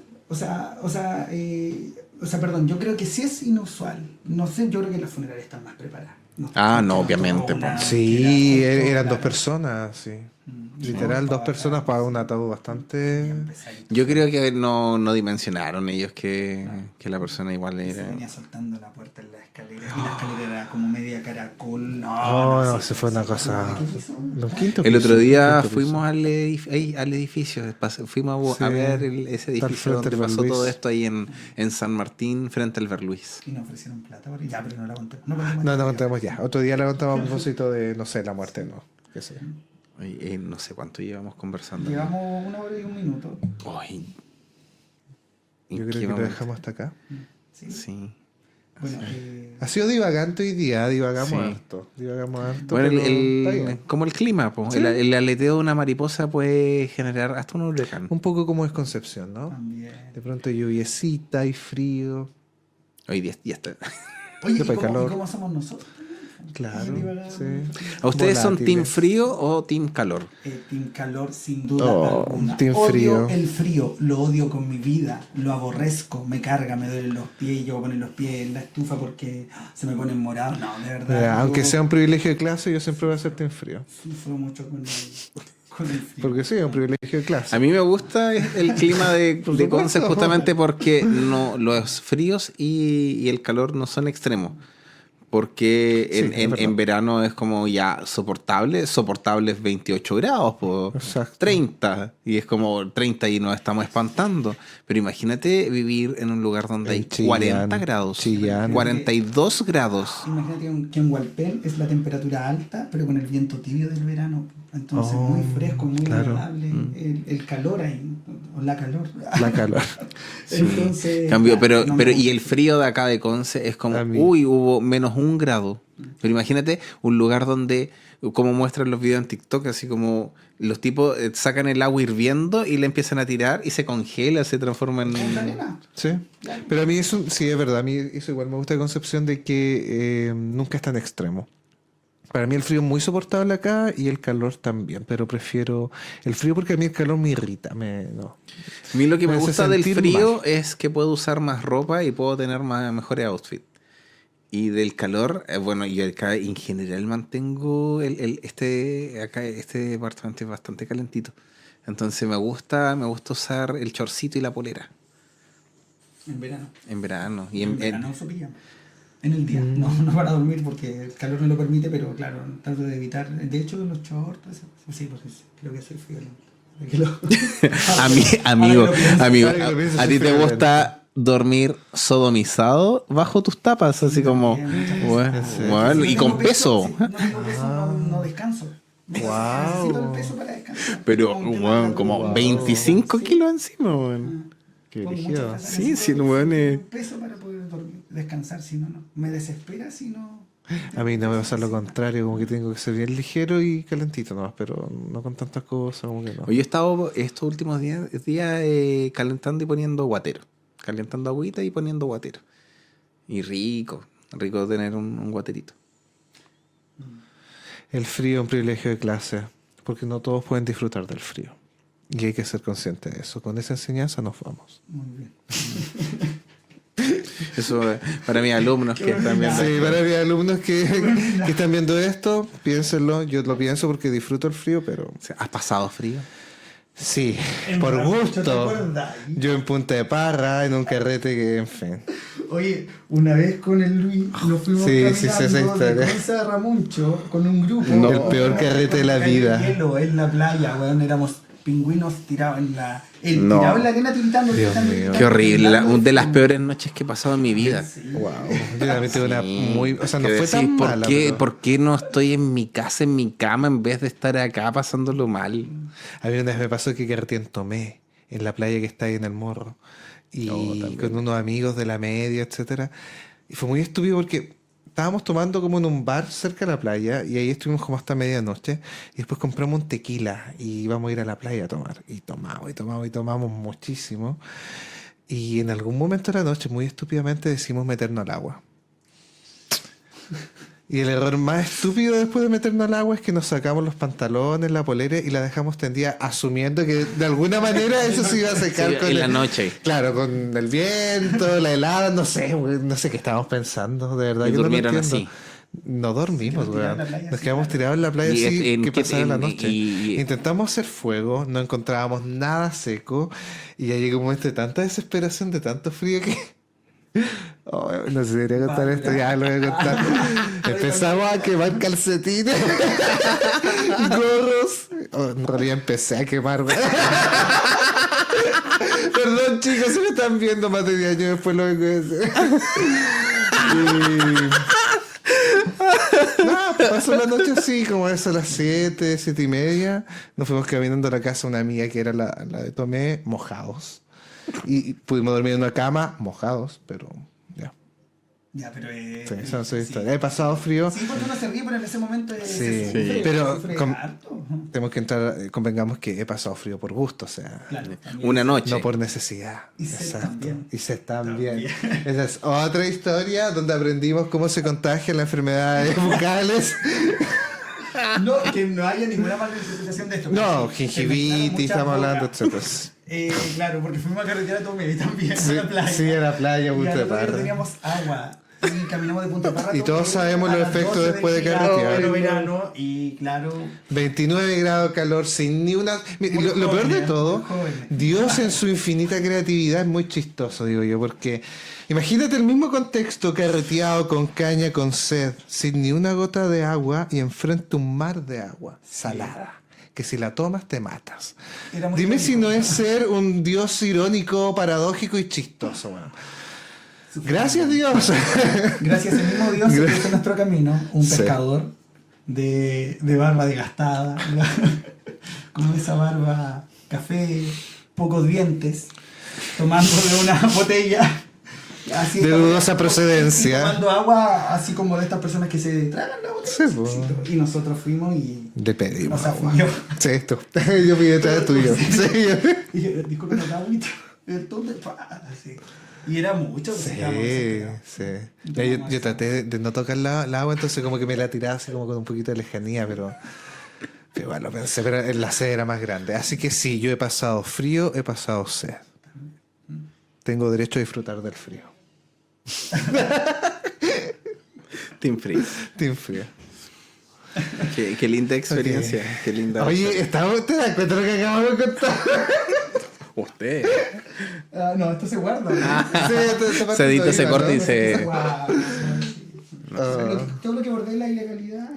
Perdón, yo creo que sí es inusual. No sé, yo creo que las funerarias están más preparadas. No, obviamente, una Sí, que era eran justo, 2 personas, sí. Mm, Literal, no, 2 personas para un ataúd bastante... bien pesadito. yo creo que no dimensionaron ellos que la persona igual Se era... venía soltando la puerta en la escalera. Y la escalera era como media caracol. No, sí, se fue una sí, cosa... ¿qué hizo? Un 5º El piso, otro día 5º fuimos piso. al edificio, fuimos a Sí, ver ese está al edificio frente donde del pasó Verluis. todo esto ahí en San Martín, frente al Verluis. Y nos ofrecieron plata. Ya, pero no la conté. No contemos ya. Otro día le contamos a propósito de, no sé, la muerte, no. Qué sé. Oye, no sé cuánto llevamos conversando. Llevamos 1 hora y 1 minuto. Ay, ¿en Yo qué creo que lo momento? dejamos hasta acá. Sí. Sí. Bueno, Ha sido divagante hoy día, divagamos Sí. harto. Divagamos harto. Bueno, pero está bien. como el clima, po. Sí. El aleteo de una mariposa puede generar hasta un huracán. Un poco como es Concepción, ¿no? también. De pronto lluviecita y frío. Hoy día ya está. Oye, Después calor. ¿y cómo somos nosotros? Claro, Divagamos. sí. ¿A ustedes son Volátiles. team frío o team calor? Team calor, sin duda Oh, alguna. team Odio frío. el frío, lo odio con mi vida, lo aborrezco, me carga, me duelen los pies, y yo voy a poner los pies en la estufa porque se me ponen morados. No, de verdad. Mira, aunque yo sea un privilegio de clase, yo siempre voy a ser team frío. sufro mucho con el frío. Porque sí, es un privilegio de clase. A mí me gusta el clima de supuesto. Conce justamente porque los fríos y el calor no son extremos. Porque Sí, es verdad. en verano es como ya soportable es 28 grados, po, Exacto. 30, y es como 30 y nos estamos espantando. Pero imagínate vivir en un lugar donde En hay Chillán, 40 grados, Chillán. 42 grados. Imagínate que en Hualpén es la temperatura alta, pero con el viento tibio del verano. Entonces, Oh, muy fresco, muy claro. agradable. El calor ahí, o la calor. La calor. Entonces, Cambio, claro, no me pero y gusta. el frío de acá de Conce es como, A mí. uy, hubo -1 grado. Pero imagínate un lugar donde, como muestran los videos en TikTok, así como los tipos sacan el agua hirviendo y le empiezan a tirar y se congela, se transforma en... ¿Con la arena? Sí. Pero a mí eso, sí, es verdad. A mí eso igual me gusta la concepción de que nunca es tan extremo. Para mí el frío es muy soportable acá y el calor también, pero prefiero el frío porque a mí el calor me irrita. No. A mí lo que me Me hace gusta del sentir frío mal. es que puedo usar más ropa y puedo tener mejores outfits. Y del calor, bueno, yo acá en general mantengo acá este departamento es bastante calentito. Entonces me gusta usar el chorcito y la polera En verano. en verano. Y En verano uso pijama. En el día, no para dormir porque el calor no lo permite, pero claro, trato de evitar. De hecho, los shorts, sí, porque creo que soy frío. amigo, Ahora que lo pienso, ¿a soy ti te friolento. gusta dormir sodomizado bajo tus tapas? Así como, bueno, y con peso. No tengo peso, no descanso. Guau. Necesito el peso para descansar. Pero, Como un tema bueno, de como salud. 25 Sí. kilos encima, weón. Qué Pongo brígido. muchas cosas, Sí, necesito sí, el weón es- un peso para poder dormir, descansar, si no, no. Me desespera si no. A mí no me pasa lo contrario, como que tengo que ser bien ligero y calentito nomás, pero no con tantas cosas, como que no. Hoy he estado estos últimos días calentando y poniendo guatero. Calentando agüita y poniendo guatero. Y rico tener un guaterito. El frío es un privilegio de clase, porque no todos pueden disfrutar del frío. Y hay que ser consciente de eso. Con esa enseñanza nos vamos. Muy bien. Eso para mis alumnos que están viendo. Sí, para mis alumnos que están viendo esto, piénsenlo. Yo lo pienso porque disfruto el frío, pero ¿Has pasado frío? Sí, En por Ramucho, ¿te gusto. acuerdas? Yo en Punta de Parra, en un carrete que, en fin. Oye, una vez con el Luis nos fuimos Sí, sí, caminando sé esa historia. de Conce a Ramuncho con un grupo. No. El peor carrete de la Cayó vida. hielo en la playa, weón, éramos pingüinos tirados en la... No. Tirados en la arena tiritando. Dios tiritando, mío. tiritando, Qué horrible, tiritando. una de las peores noches que he pasado en mi vida. Sí. Wow. Yo también tuve una Sí, muy. O sea, no que fue decís, tan ¿por mala. qué, pero ¿por qué no estoy en mi casa, en mi cama, en vez de estar acá pasándolo mal? A mí una vez me pasó que carreteé en Tomé, en la playa que está ahí en el Morro. Y también. con unos amigos de la media, etcétera. Y fue muy estúpido porque estábamos tomando como en un bar cerca de la playa y ahí estuvimos como hasta medianoche y después compramos un tequila y íbamos a ir a la playa a tomar. Y tomamos y tomamos y tomamos muchísimo. Y en algún momento de la noche, muy estúpidamente, decidimos meternos al agua. Y el error más estúpido después de meternos al agua es que nos sacamos los pantalones, la polera y la dejamos tendida, asumiendo que de alguna manera eso se iba a secar Sí, con en la noche. Claro, con el viento, la helada, no sé, güey, no sé qué estábamos pensando, de verdad. Y yo no lo durmieron entiendo. así. No dormimos, Se quedaron weón. tirados en la playa, Nos sí, quedamos claro. tirados en la playa Y así en que qué- pasara la en- noche. y- Intentamos hacer fuego, no encontrábamos nada seco y ya llegó un momento de tanta desesperación, de tanto frío que... Oh, no sé si debería contar esto, ya lo voy a contar. Empezamos a quemar calcetines, gorros. Oh, en realidad empecé a quemar, weón. Perdón, chicos, si me están viendo más de 10 años después lo vengo a decir. Nada, pasó la noche así, como eso a las 7, 7 y media. Nos fuimos caminando a la casa de una amiga que era la de Tomé, mojados. Y pudimos dormir en una cama, mojados, pero ya. Ya, pero... Sí, esa no es la historia. He pasado frío. Sí, porque uno se ríe, pero en ese momento Sí, se sufre, pero se sufre con- harto. Tenemos que entrar, convengamos que he pasado frío por gusto, o sea, Claro, también. Una noche. no por necesidad. Y sed Exacto. también. Y sed también. Esa es otra historia donde aprendimos cómo se contagian las enfermedades bucales. No, que no haya ninguna mala interpretación de esto. No, porque se gingivitis, mezclaron muchas estamos hablando, drogas. etcétera. Claro, porque fuimos a carretera a Tomé también, Sí, a la playa. sí, a la playa, Y Punta al de otro día Parra. teníamos agua. Y caminamos de Punta de Parra. Y todos Tomé sabemos a los las efectos 12 después de del carretear. pleno verano y claro... 29 grados de calor sin ni una... Muy Lo peor de jóvenes, todo, muy jóvenes. Dios en su infinita creatividad es muy chistoso, digo yo, porque imagínate el mismo contexto, carreteado con caña, con sed, sin ni una gota de agua y enfrente un mar de agua salada, que si la tomas te matas. Era muy Dime irónico. si no es ser un Dios irónico, paradójico y chistoso, weón. Gracias, Dios. Gracias al mismo Dios que puso en nuestro camino un Sí. pescador de barba desgastada, con esa barba café, pocos dientes, tomando de una botella así De dudosa procedencia. y tomando agua así como de estas personas que se tragan la botella. Sí, pues. Y nosotros fuimos y Le pedimos o sea, agua. fui yo. Sí, esto. Yo fui detrás de tuyo. Sí, yo- Y dije, disculpen acá, agüita. Entonces, así. Y era mucho. Sí, estábamos desesperados. sí. Ya, yo traté de no tocar la agua, entonces como que me la tiraba así como con un poquito de lejanía, pero bueno, pensé, pero la sed era más grande. Así que sí, yo he pasado frío, he pasado sed. Tengo derecho a disfrutar del frío. Team Free. Team frío. Qué linda experiencia. Qué linda. Oye, ¿te das cuenta de lo que acabamos de contar? Usted. Ah, no, esto se guarda. Sí, esta parte Se edita, se todavía, corta ¿no? y se... Todo lo que bordea la ilegalidad.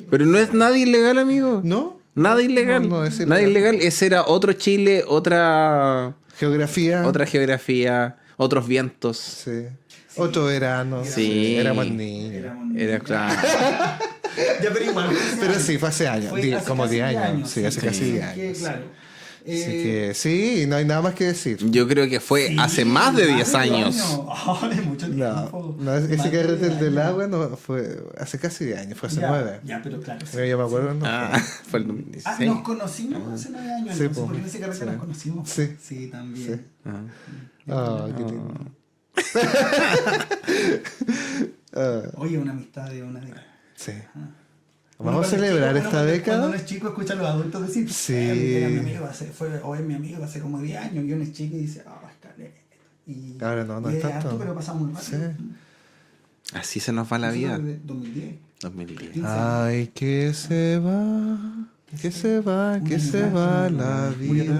Pero no es nada ilegal, amigo. ¿No? Nada ilegal. No, no es Nada ilegal. ilegal. Ese era otro Chile, otra Geografía. geografía, otros vientos. Sí. Otro verano. Sí. Éramos niños. Era claro. Ya, pero igual. Pero sí, fue hace años. Fue hace Como casi 10 10 años. Sí, hace casi 10 Que, años. claro. Así que sí, no hay nada más que decir. Yo creo que fue hace más de 10 años. Ay, mucho No, tiempo. no, ese Más de carrete 10 del años. agua no fue hace casi 10 años, fue hace Ya, 9. Ya, pero claro. sí. Yo me acuerdo, no. Ah, fue el Ah, 2016. nos conocimos hace 9 años. Sí, entonces, po. porque en ese carrete Sí. nos conocimos. Sí. Sí, también. Ah. Ah, qué lindo. Ah, Oye, una amistad de una década. sí. Uno Vamos a cuando es celebrar chico, esta uno década. Cuando uno es chico, escucha a los adultos decir: Sí. Era mi amigo o es mi amigo hace como 10 años. Y uno es chico y dice: escaleta. Y Ahora no y es tanto. harto, pero pasa muy rápido. Sí. Así se nos va la vida. Nosotros de 2010. 2010. 15 años. Ay, que se va. que se va la vida.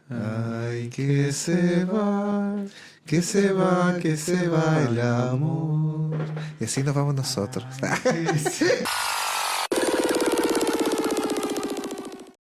Ay, que se va el amor. Y así nos vamos nosotros. Ay, que se-